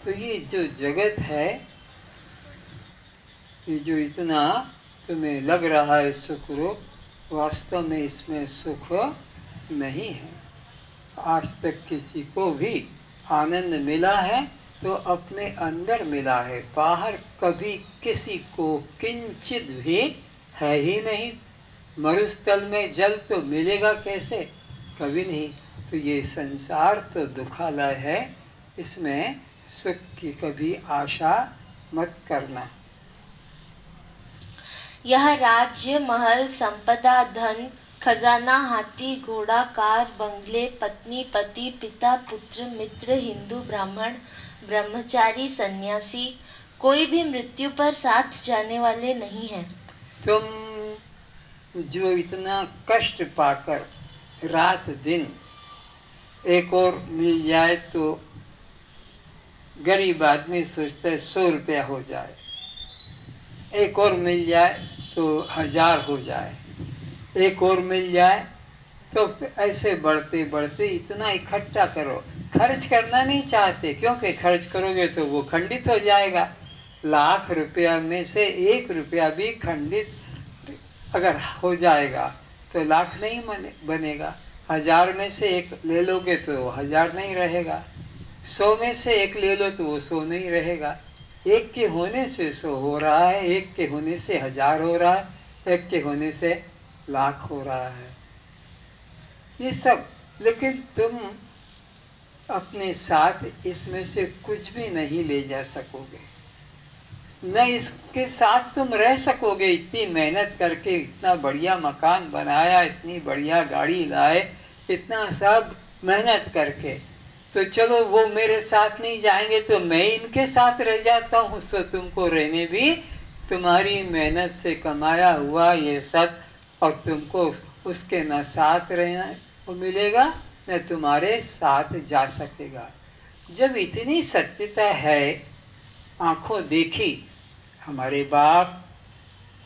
Speaker 1: तो ये जो जगत है, ये जो इतना तुम्हें लग रहा है सुख रूप, वास्तव में इसमें सुख नहीं है। आज तक किसी को भी आनंद मिला है तो अपने अंदर मिला है, बाहर कभी किसी को किंचित भी है ही नहीं। मरुस्थल में जल तो मिलेगा कैसे? कभी नहीं। तो ये संसार तो दुखालय है, इसमें सुख की कभी आशा मत करना।
Speaker 2: यह राज्य, महल, संपदा, धन, खजाना, हाथी, घोड़ा, कार, बंगले, पत्नी, पति, पिता, पुत्र, मित्र, हिंदू, ब्राह्मण, ब्रह्मचारी, सन्यासी, कोई भी मृत्यु पर साथ जाने वाले नहीं हैं।
Speaker 1: तुम जो इतना कष्ट पाकर रात दिन एक और मिल जाए तो गरीब आदमी सोचता है 100 रुपया हो जाए, एक और मिल जाए तो 1000 हो जाए, एक और मिल जाए तो ऐसे बढ़ते बढ़ते इतना इकट्ठा करो। खर्च करना नहीं चाहते, क्योंकि खर्च करोगे तो वो खंडित हो जाएगा। 1,00,000 रुपया में से 1 रुपया भी खंडित अगर हो जाएगा तो 1,00,000 नहीं बनेगा। 1000 में से 1 ले लोगे तो 1000 नहीं रहेगा। 100 में से 1 ले लो तो वो 100 नहीं रहेगा। 1 के होने से 100 हो रहा है, 1 के होने से 1000 हो रहा है, 1 के होने से 1,00,000 हो रहा है। ये सब, लेकिन तुम अपने साथ इसमें से कुछ भी नहीं ले जा सकोगे, न इसके साथ तुम रह सकोगे। इतनी मेहनत करके इतना बढ़िया मकान बनाया, इतनी बढ़िया गाड़ी लाए, इतना सब मेहनत करके, तो चलो वो मेरे साथ नहीं जाएंगे तो मैं इनके साथ रह जाता हूँ। तो तुमको रहने भी तुम्हारी मेहनत से कमाया हुआ ये सब और तुमको उसके न साथ रहना को मिलेगा न तुम्हारे साथ जा सकेगा। जब इतनी सत्यता है, आंखों देखी, हमारे बाप,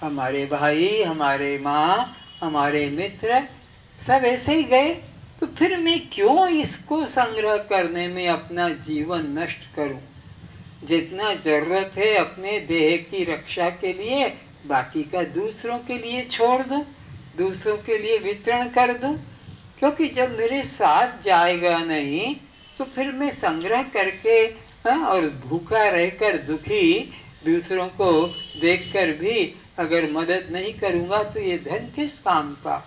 Speaker 1: हमारे भाई, हमारे माँ, हमारे मित्र सब ऐसे ही गए, तो फिर मैं क्यों इसको संग्रह करने में अपना जीवन नष्ट करूं? जितना जरूरत है अपने देह की रक्षा के लिए, बाकी का दूसरों के लिए छोड़ दूं, दूसरों के लिए वितरण कर दूं। क्योंकि जब मेरे साथ जाएगा नहीं तो फिर मैं संग्रह करके और भूखा रहकर दुखी दूसरों को देखकर भी अगर मदद नहीं करूँगा तो ये धन किस काम का?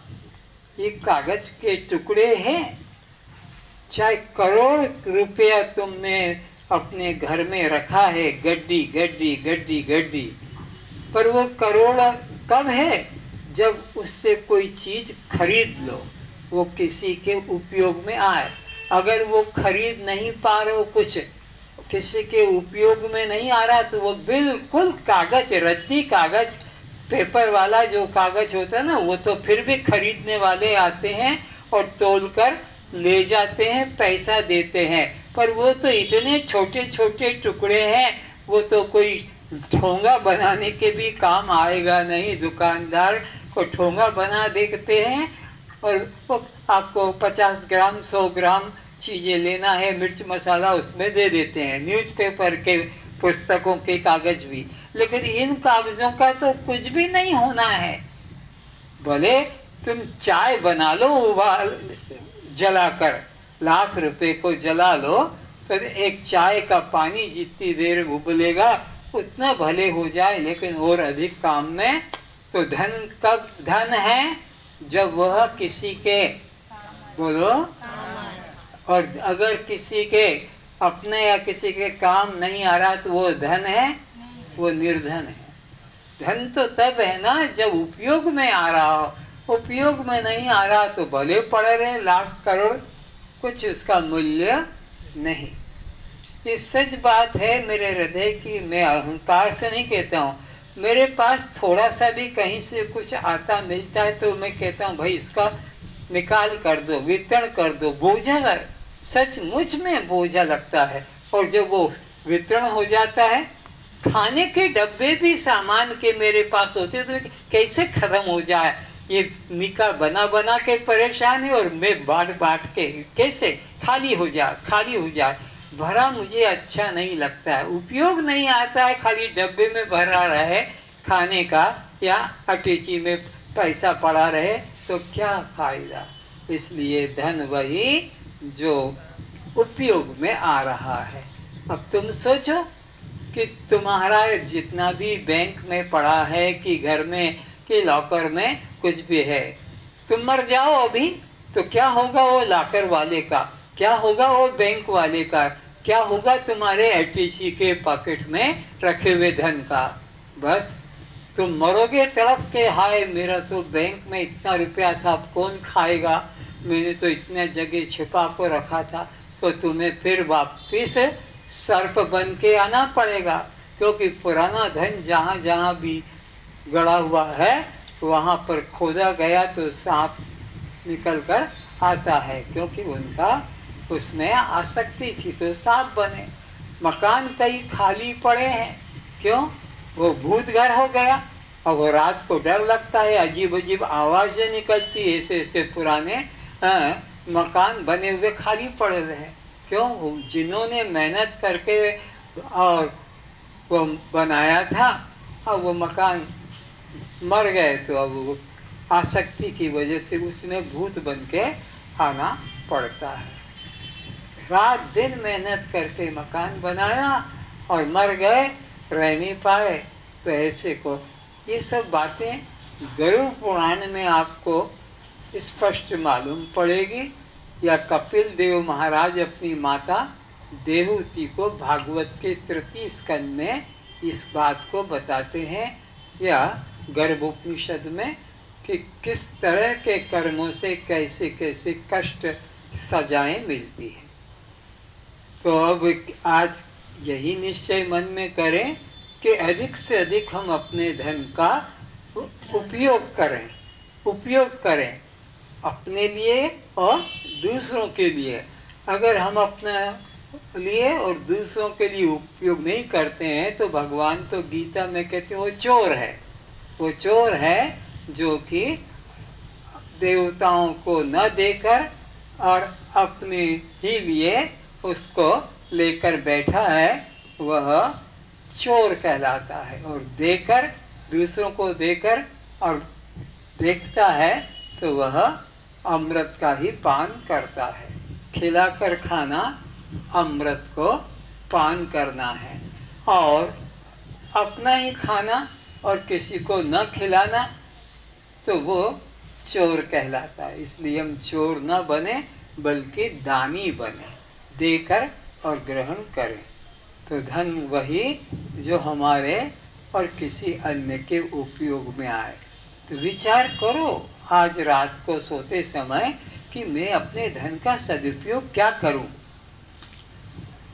Speaker 1: ये कागज के टुकड़े हैं। चाहे करोड़ रुपया तुमने अपने घर में रखा है, गड्डी गड्डी गड्डी गड्डी, पर वो करोड़ कब है? जब उससे कोई चीज खरीद लो, वो किसी के उपयोग में आए। अगर वो खरीद नहीं पा रहे हो, कुछ किसी के उपयोग में नहीं आ रहा, तो वो बिल्कुल कागज, रद्दी कागज, पेपर वाला जो कागज होता है ना, वो तो फिर भी खरीदने वाले आते हैं और तोल कर ले जाते हैं, पैसा देते हैं। पर वो तो इतने छोटे छोटे टुकड़े हैं, वो तो कोई ठोंगा बनाने के भी काम आएगा नहीं। दुकानदार को ठोंगा बना देते हैं और वो आपको 50 ग्राम 100 ग्राम चीज़ें लेना है, मिर्च मसाला उसमें दे देते हैं। न्यूज़पेपर के, पुस्तकों के कागज भी। लेकिन इन कागजों का तो कुछ भी नहीं होना है। भले तुम चाय बना लो, उबाल जलाकर, लाख रुपए को जला लो, तो एक चाय का पानी जितनी देर उबलेगा उतना भले हो जाए, लेकिन और अधिक काम में तो धन कब धन है? जब वह किसी के, बोलो, और अगर किसी के अपने या किसी के काम नहीं आ रहा तो वो धन है? वो निर्धन है। धन तो तब है ना जब उपयोग में आ रहा हो। उपयोग में नहीं आ रहा तो भले पड़े रहे लाख करोड़, कुछ उसका मूल्य नहीं। ये सच बात है मेरे हृदय की। मैं अहंकार से नहीं कहता हूँ। मेरे पास थोड़ा सा भी कहीं से कुछ आता मिलता है तो मैं कहता हूँ भाई इसका निकाल कर दो, वितरण कर दो। बोझा, सचमुच में बोझा लगता है। और जब वो वितरण हो जाता है, खाने के डब्बे भी सामान के मेरे पास होते तो कैसे खत्म हो जाए। ये निका बना बना के परेशान है और मैं बांट बांट के कैसे खाली हो जाए, खाली हो जाए। भरा मुझे अच्छा नहीं लगता है, उपयोग नहीं आता है। खाली डब्बे में भरा रहे खाने का या अटैची में पैसा पड़ा रहे तो क्या फायदा। इसलिए धन वही जो उपयोग में आ रहा है। अब तुम सोचो कि तुम्हारा जितना भी बैंक में पड़ा है कि घर में कि लॉकर में कुछ भी है, तुम मर जाओ अभी तो क्या होगा वो लॉकर वाले का, क्या होगा वो बैंक वाले का, क्या होगा तुम्हारे एटीसी के पॉकेट में रखे हुए धन का। बस तुम मरोगे तड़प के, हाय मेरा तो बैंक में इतना रुपया था, अब कौन खाएगा, मैंने तो इतने जगह छिपा को रखा था। तो तुम्हें फिर वापिस सर्प बन के आना पड़ेगा, क्योंकि पुराना धन जहाँ जहाँ भी गड़ा हुआ है वहाँ पर खोदा गया तो सांप निकल कर आता है, क्योंकि उनका उसमें आसक्ति थी तो सांप बने। मकान कई खाली पड़े हैं, क्यों? वो भूत घर हो गया और वो रात को डर लगता है, अजीब अजीब आवाज़ें निकलती है। ऐसे ऐसे पुराने मकान बने हुए खाली पड़े रहे, क्यों? जिन्होंने मेहनत करके और वो बनाया था, और वो मकान मर गए तो अब वो आसक्ति की वजह से उसमें भूत बन के आना पड़ता है। रात दिन मेहनत करके मकान बनाया और मर गए, रह नहीं पाए, तो ऐसे को ये सब बातें गरुड़ पुराण में आपको स्पष्ट मालूम पड़ेगी। या कपिल देव महाराज अपनी माता देवहूति को भागवत के 3 स्कंद में इस बात को बताते हैं, या गर्भोपनिषद में, कि किस तरह के कर्मों से कैसे कैसे कष्ट सजाएं मिलती है। तो अब आज यही निश्चय मन में करें कि अधिक से अधिक हम अपने धन का उपयोग करें, उपयोग करें, अपने लिए और दूसरों के लिए। अगर हम अपने लिए और दूसरों के लिए उपयोग नहीं करते हैं तो भगवान तो गीता में कहते हैं वो चोर है। वो चोर है जो कि देवताओं को न देकर और अपने ही लिए उसको लेकर बैठा है, वह चोर कहलाता है। और देकर, दूसरों को देकर और देखता है तो वह अमृत का ही पान करता है। खिलाकर खाना अमृत को पान करना है, और अपना ही खाना और किसी को न खिलाना तो वो चोर कहलाता है। इसलिए हम चोर न बने बल्कि दानी बने, देकर और ग्रहण करें। तो धन वही जो हमारे और किसी अन्य के उपयोग में आए। तो विचार करो आज रात को सोते समय कि मैं अपने धन का सदुपयोग क्या करूं।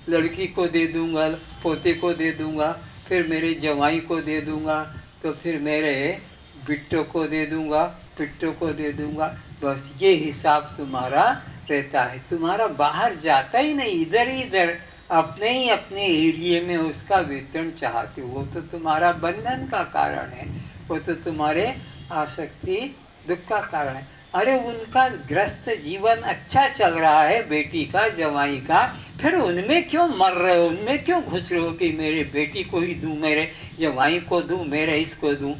Speaker 1: लड़की को दे दूंगा, पोते को दे दूंगा, फिर मेरे जवाई को दे दूंगा, तो फिर मेरे बिट्टो को दे दूंगा, पिट्टो को दे दूंगा। बस ये हिसाब तुम्हारा रहता है। तुम्हारा बाहर जाता ही नहीं, इधर ही इधर अपने एरिए में उसका वितरण चाहते हो। वो तो तुम्हारा बंधन का कारण है, वो तो तुम्हारे आसक्ति दुख का कारण है। अरे उनका ग्रस्त जीवन अच्छा चल रहा है, बेटी का, जवाई का, फिर उनमें क्यों मर रहे हो, उनमें क्यों घुस रहे हो कि मेरे बेटी को ही दूं, मेरे जवाई को दूं, मेरे इसको दूं।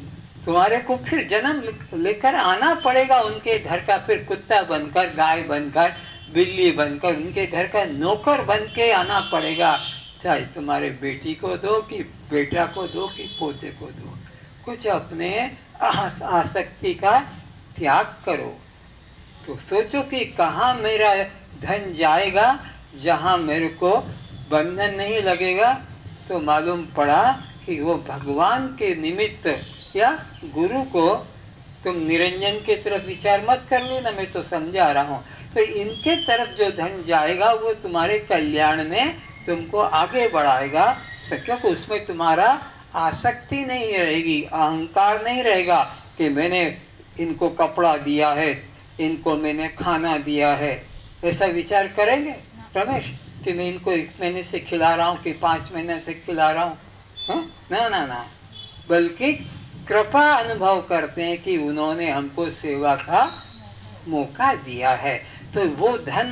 Speaker 1: तुम्हारे को फिर जन्म लेकर आना पड़ेगा उनके घर का, फिर कुत्ता बनकर, गाय बनकर, बिल्ली बनकर, उनके घर का नौकर बन के आना पड़ेगा। चाहे तुम्हारे बेटी को दो कि बेटा को दो कि पोते को दो। कुछ अपने आसक्ति का त्याग करो। तो सोचो कि कहाँ मेरा धन जाएगा, जहाँ मेरे को बंधन नहीं लगेगा। तो मालूम पड़ा कि वो भगवान के निमित्त या गुरु को, तुम निरंजन के तरफ विचार मत कर लेना, मैं तो समझा रहा हूँ। तो इनके तरफ जो धन जाएगा वो तुम्हारे कल्याण में तुमको आगे बढ़ाएगा। क्योंकि उसमें तुम्हारा आसक्ति नहीं रहेगी, अहंकार नहीं रहेगा कि मैंने इनको कपड़ा दिया है, इनको मैंने खाना दिया है। ऐसा विचार करेंगे रमेश कि मैं इनको 1 महीने से खिला रहा हूँ कि 5 महीने से खिला रहा हूँ? ना ना ना, बल्कि कृपा अनुभव करते हैं कि उन्होंने हमको सेवा का मौका दिया है। तो वो धन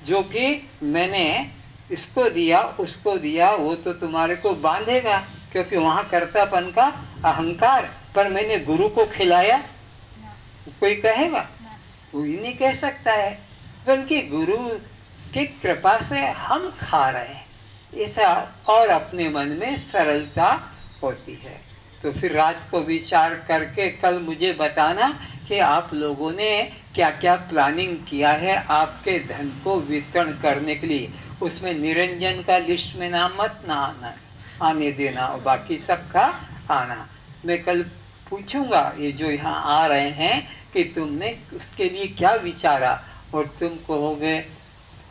Speaker 1: जो कि मैंने इसको दिया उसको दिया, वो तो तुम्हारे को बांधेगा, क्योंकि वहाँ कर्तापन का अहंकार। पर मैंने गुरु को खिलाया, कोई कहेगा? कोई नहीं कह सकता है, बल्कि गुरु की कृपा से हम खा रहे हैं, ऐसा और अपने मन में सरलता होती है। तो फिर रात को विचार करके कल मुझे बताना कि आप लोगों ने क्या क्या प्लानिंग किया है आपके धन को वितरण करने के लिए। उसमें निरंजन का लिस्ट में नाम मत ना आने देना, और बाकी सबका आना। मैं कल पूछूंगा ये जो यहाँ आ रहे हैं कि तुमने उसके लिए क्या विचारा, और तुम कहोगे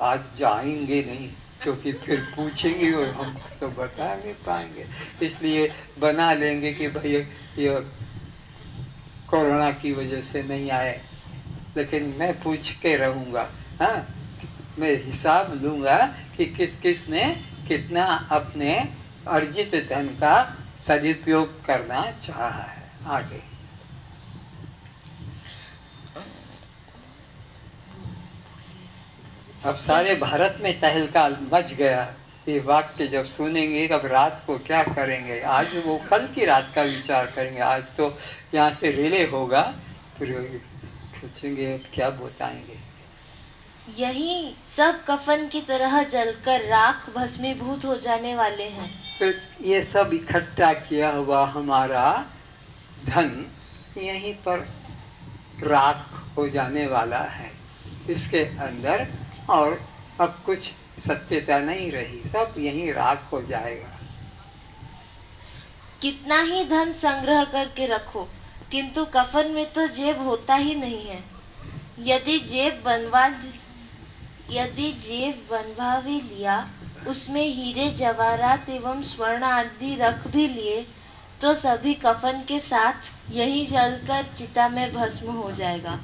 Speaker 1: आज जाएंगे नहीं, क्योंकि फिर पूछेंगे और हम तो बता नहीं पाएंगे। इसलिए बना लेंगे कि भाई ये कोरोना की वजह से नहीं आए, लेकिन मैं पूछ के रहूँगा। हाँ, मैं हिसाब लूँगा कि किस किस ने कितना अपने अर्जित धन का सदुपयोग करना चाहा है। आगे अब सारे भारत में तहलका मच गया। ये वाक्य जब सुनेंगे अब रात को क्या करेंगे, आज वो कल की रात का विचार करेंगे। आज तो यहाँ से रिले होगा, फिर पूछेंगे क्या बताएंगे।
Speaker 2: यही सब कफन की तरह जलकर राख भस्मीभूत हो जाने वाले हैं।
Speaker 1: तो ये सब इकट्ठा किया हुआ हमारा धन यहीं पर राख हो जाने वाला है इसके अंदर, और अब कुछ सत्यता नहीं रही, सब यहीं राख हो जाएगा।
Speaker 2: कितना ही धन संग्रह करके रखो, किंतु कफन में तो जेब होता ही नहीं है। यदि जेब बनवा भी लिया, उसमें हीरे जवाहरात एवं स्वर्ण आदि रख भी लिए, तो सभी कफन के साथ यही जलकर चिता में भस्म हो जाएगा।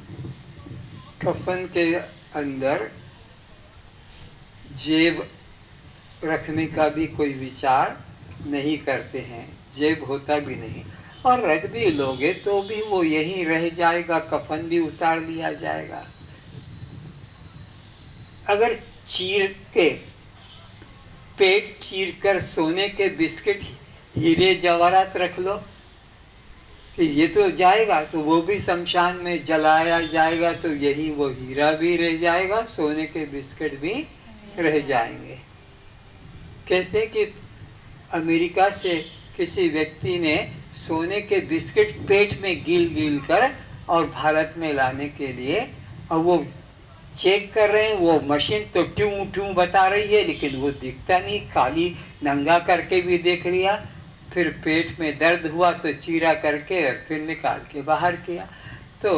Speaker 1: कफन के अंदर जेब रखने का भी कोई विचार नहीं करते हैं, जेब होता भी नहीं, और रख भी लोगे तो भी वो यहीं रह जाएगा, कफन भी उतार लिया जाएगा। अगर चीर के पेट चीर कर सोने के बिस्किट हीरे जवाहरात रख लो कि ये तो जाएगा, तो वो भी शमशान में जलाया जाएगा, तो यही वो हीरा भी रह जाएगा, सोने के बिस्किट भी रह जाएंगे। कहते कि अमेरिका से किसी व्यक्ति ने सोने के बिस्किट पेट में गिल कर और भारत में लाने के लिए, और वो चेक कर रहे हैं, वो मशीन तो ट्यूं ट्यूं बता रही है लेकिन वो दिखता नहीं, खाली नंगा करके भी देख लिया, फिर पेट में दर्द हुआ तो चीरा करके और फिर निकाल के बाहर किया। तो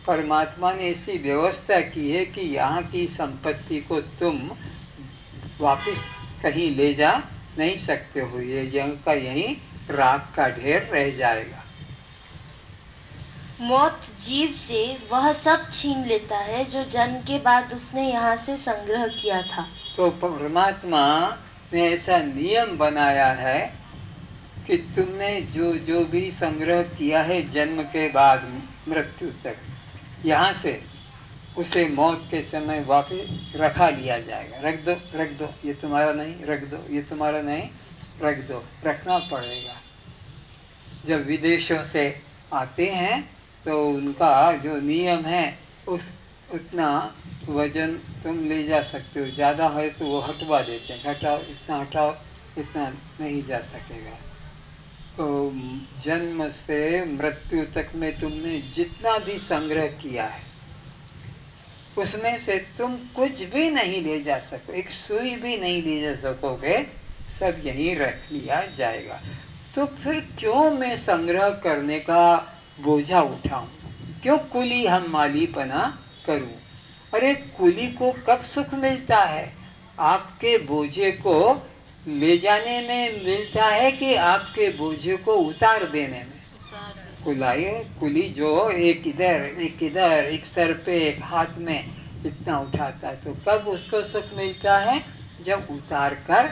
Speaker 1: परमात्मा ने ऐसी व्यवस्था की है कि यहाँ की संपत्ति को तुम वापस कहीं ले जा नहीं सकते हो, ये यंग का यहीं राख का ढेर रह जाएगा।
Speaker 2: मौत जीव से वह सब छीन लेता है जो जन्म के बाद उसने यहाँ से संग्रह किया था।
Speaker 1: तो परमात्मा ने ऐसा नियम बनाया है कि तुमने जो भी संग्रह किया है जन्म के बाद मृत्यु तक, यहाँ से उसे मौत के समय वापस रखा लिया जाएगा। रख दो, ये तुम्हारा नहीं, रख दो, ये तुम्हारा नहीं, रख दो, रखना पड़ेगा। जब विदेशों से आते हैं तो उनका जो नियम है उतना वजन तुम ले जा सकते हो, ज़्यादा है तो वो हटवा देते हैं, हटाओ, इतना नहीं जा सकेगा। तो जन्म से मृत्यु तक में तुमने जितना भी संग्रह किया है उसमें से तुम कुछ भी नहीं ले जा सको, एक सुई भी नहीं ले जा सकोगे, सब यहीं रख लिया जाएगा। तो फिर क्यों मैं संग्रह करने का बोझा उठाऊं, क्यों कुली हम मालीपना करूं? अरे कुली को कब सुख मिलता है? आपके बोझे को ले जाने में मिलता है कि आपके बोझे को उतार देने में? कुली जो एक इधर एक सर पे एक हाथ में इतना उठाता है, तो कब उसको सुख मिलता है? जब उतार कर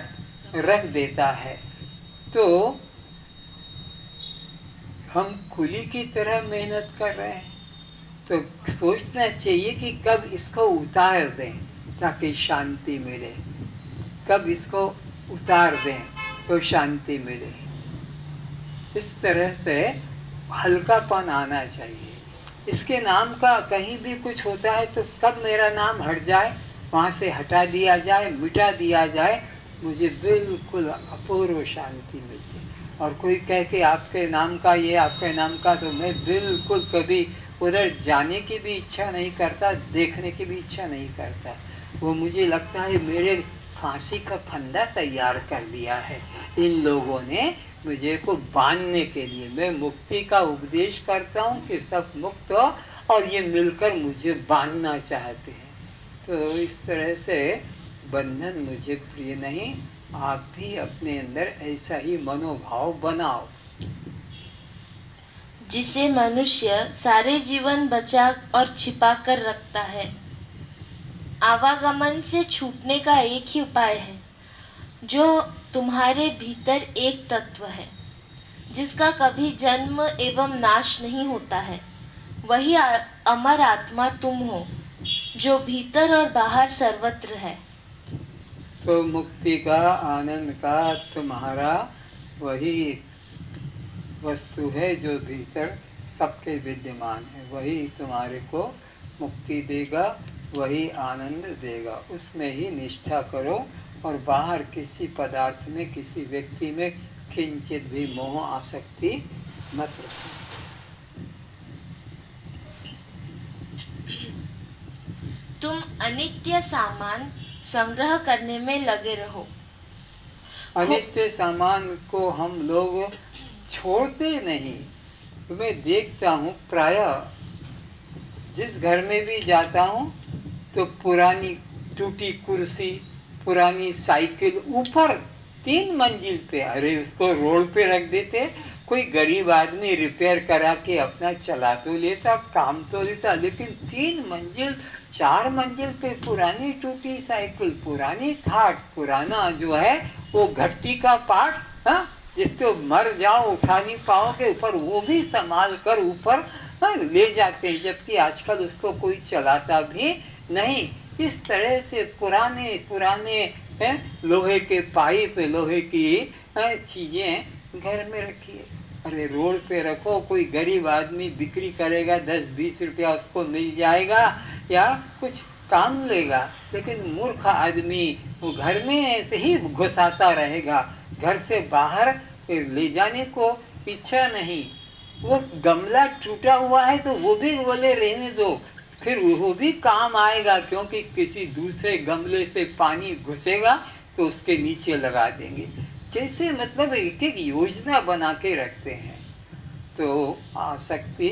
Speaker 1: रख देता है। तो हम कुली की तरह मेहनत कर रहे हैं, तो सोचना चाहिए कि कब इसको उतार दें ताकि शांति मिले, कब इसको उतार दें तो शांति मिले। इस तरह से हल्कापन आना चाहिए। इसके नाम का कहीं भी कुछ होता है तो कब मेरा नाम हट जाए, वहाँ से हटा दिया जाए, मिटा दिया जाए, मुझे बिल्कुल अपूर्व शांति मिलती है। और कोई कह के आपके नाम का ये, आपके नाम का, तो मैं बिल्कुल कभी उधर जाने की भी इच्छा नहीं करता, देखने की भी इच्छा नहीं करता। वो मुझे लगता है मेरे फांसी का फंदा तैयार कर लिया है इन लोगों ने मुझे को बांधने के लिए। मैं मुक्ति का उपदेश करता हूँ कि सब मुक्त हो और ये मिलकर मुझे बांधना चाहते हैं। तो इस तरह से बंधन मुझे प्रिय नहीं। आप भी अपने अंदर ऐसा ही मनोभाव बनाओ
Speaker 2: जिसे मनुष्य सारे जीवन बचा और छिपा कर रखता है। आवागमन से छूटने का एक ही उपाय है, जो तुम्हारे भीतर एक तत्व है जिसका कभी जन्म एवं नाश नहीं होता है। वही अमर आत्मा तुम हो जो भीतर और बाहर सर्वत्र है।
Speaker 1: तो मुक्ति का, आनंद का तुम्हारा वही वस्तु है जो भीतर सबके विद्यमान है, वही तुम्हारे को मुक्ति देगा, वही आनंद देगा। उसमें ही निष्ठा करो और बाहर किसी पदार्थ में, किसी व्यक्ति में किंचित भी मोह आसक्ति मत रखो।
Speaker 2: तुम अनित्य सामान संग्रह करने में लगे रहो।
Speaker 1: अनित्य सामान को हम लोग छोड़ते नहीं। मैं देखता हूँ प्रायः जिस घर में भी जाता हूँ तो पुरानी टूटी कुर्सी, पुरानी साइकिल ऊपर 3 मंजिल पे, अरे उसको रोड पे रख देते, कोई गरीब आदमी रिपेयर करा के अपना चला तो लेता, काम तो लेता, लेकिन 3 मंजिल 4 मंजिल पे पुरानी टूटी साइकिल, पुरानी खाट, पुराना जो है वो घट्टी का पाट, हाँ, जिसको मर जाओ उठा नहीं पाओगे ऊपर, वो भी संभाल कर ऊपर ले जाते हैं, जबकि आजकल उसको कोई चलाता भी नहीं। इस तरह से पुराने पुराने लोहे के पाइप, लोहे की चीजें घर में रखिए। अरे रोड पे रखो, कोई गरीब आदमी बिक्री करेगा, 10-20 रुपया उसको मिल जाएगा या कुछ काम लेगा, लेकिन मूर्ख आदमी वो घर में ऐसे ही घुसाता रहेगा, घर से बाहर ले जाने को इच्छा नहीं। वो गमला टूटा हुआ है तो वो भी बोले रहने दो, फिर वो भी काम आएगा, क्योंकि किसी दूसरे गमले से पानी घुसेगा तो उसके नीचे लगा देंगे। कैसे मतलब एक एक योजना बना के रखते हैं। तो आसक्ति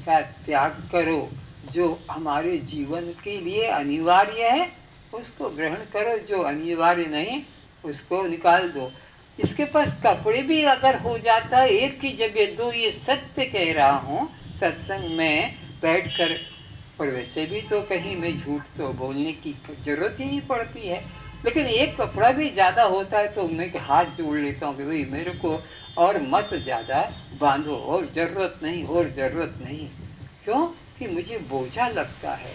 Speaker 1: का त्याग करो, जो हमारे जीवन के लिए अनिवार्य है उसको ग्रहण करो, जो अनिवार्य नहीं उसको निकाल दो। इसके पास कपड़े भी अगर हो जाता है एक की जगह 2, ये सत्य कह रहा हूँ सत्संग में बैठकर, और वैसे भी तो कहीं में झूठ तो बोलने की जरूरत ही नहीं पड़ती है, लेकिन एक कपड़ा भी ज़्यादा होता है तो मैं हाथ जोड़ लेता हूँ कि भाई मेरे को और मत ज़्यादा बांधो, और ज़रूरत नहीं, और ज़रूरत नहीं। क्यों कि मुझे बोझा लगता है।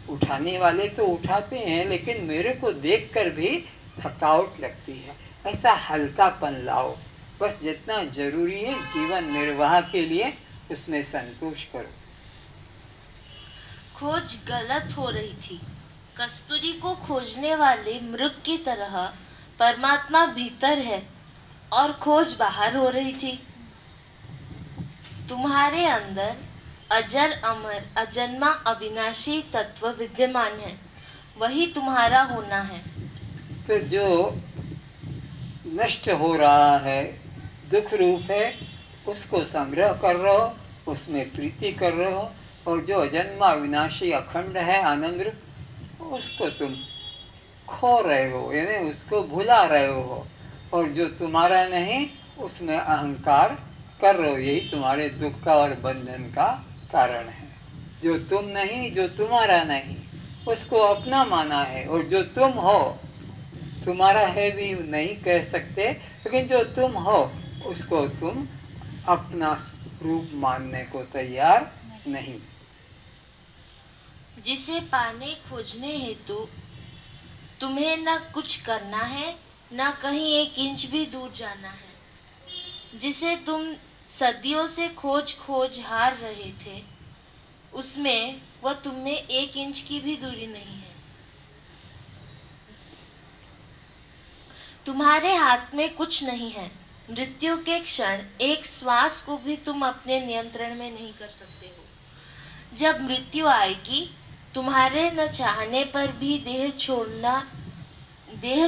Speaker 1: उठाने वाले तो उठाते हैं, लेकिन मेरे को देखकर भी थकावट लगती है। ऐसा हल्कापन लाओ, बस जितना जरूरी है जीवन निर्वाह के लिए उसमें संतोष करो।
Speaker 2: खोज गलत हो रही थी। कस्तूरी को खोजने वाले मृग की तरह परमात्मा भीतर है और खोज बाहर हो रही थी। तुम्हारे अंदर अजर अमर अजन्मा अविनाशी तत्व विद्यमान है, वही तुम्हारा होना है।
Speaker 1: तो जो नष्ट हो रहा है, दुख रूप है, उसको संग्रह कर रहे हो, उसमें प्रीति कर रहे हो, और जो अजन्मा विनाशी अखंड है आनंद रूप, उसको तुम खो रहे हो, यानी उसको भुला रहे हो, और जो तुम्हारा नहीं उसमें अहंकार कर रहे हो। यही तुम्हारे दुख का और बंधन का कारण है। जो तुम नहीं, जो तुम्हारा नहीं, उसको अपना माना है, और जो तुम हो, तुम्हारा है भी नहीं कह सकते, लेकिन जो तुम हो उसको तुम अपना रूप मानने को तैयार नहीं।
Speaker 2: जिसे पाने खोजने हेतु तुम्हें न कुछ करना है, न कहीं 1 इंच भी दूर जाना है। जिसे तुम सदियों से खोज हार रहे थे, उसमें वह तुम्हें 1 इंच की भी दूरी नहीं है। तुम्हारे हाथ में कुछ नहीं है। मृत्यु के क्षण एक श्वास को भी तुम अपने नियंत्रण में नहीं कर सकते हो। जब मृत्यु आएगी, तुम्हारे न चाहने पर भी देह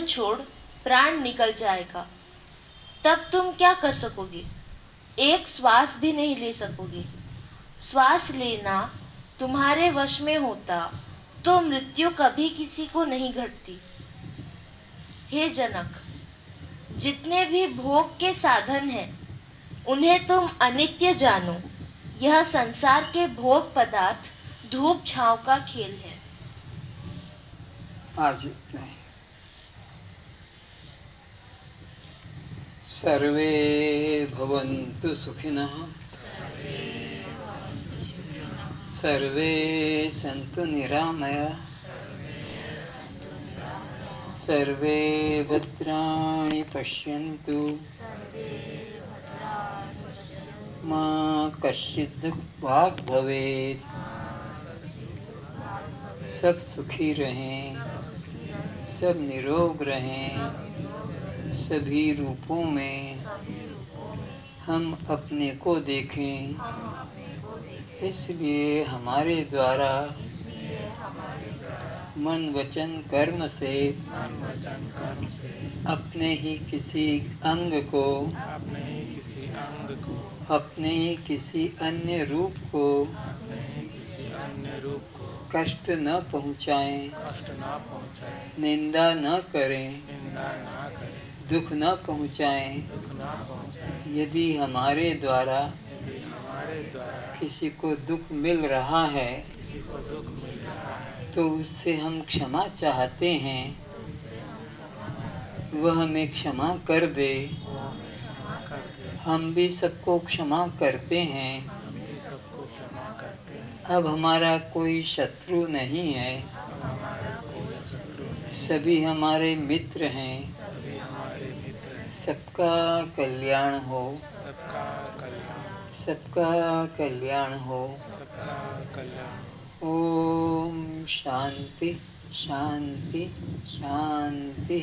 Speaker 2: छोड़ प्राण निकल जाएगा। तब तुम क्या कर सकोगे? एक श्वास भी नहीं ले सकोगे। श्वास लेना तुम्हारे वश में होता तो मृत्यु कभी किसी को नहीं घटती। हे जनक, जितने भी भोग के साधन हैं, उन्हें तुम अनित्य जानो। यह संसार के भोग पदार्थ धूप छांव का खेल है।
Speaker 1: आज इतना ही। सर्वे भवन्तु सुखिनः, सर्वे सन्तु निरामयाः, सर्वे भद्राणि पश्यन्तु, मा कश्चित् दुःखभाग् भवेत्। सब सुखी रहें, सब निरोग रहें, सभी रूपों में हम अपने को देखें। इसलिए हमारे द्वारा मन वचन कर्म से अपने ही किसी अंग को, अपने ही किसी अन्य रूप को कष्ट न पहुँचाएं, निंदा न करें, दुख न पहुँचाएं। यदि हमारे द्वारा किसी को दुख मिल रहा है तो उससे हम क्षमा चाहते हैं, वह हमें क्षमा कर दे। हम भी सबको क्षमा करते हैं। अब हमारा कोई शत्रु नहीं है, सभी हमारे मित्र हैं। सबका कल्याण हो, सबका कल्याण हो। ओम शांति शांति शांति।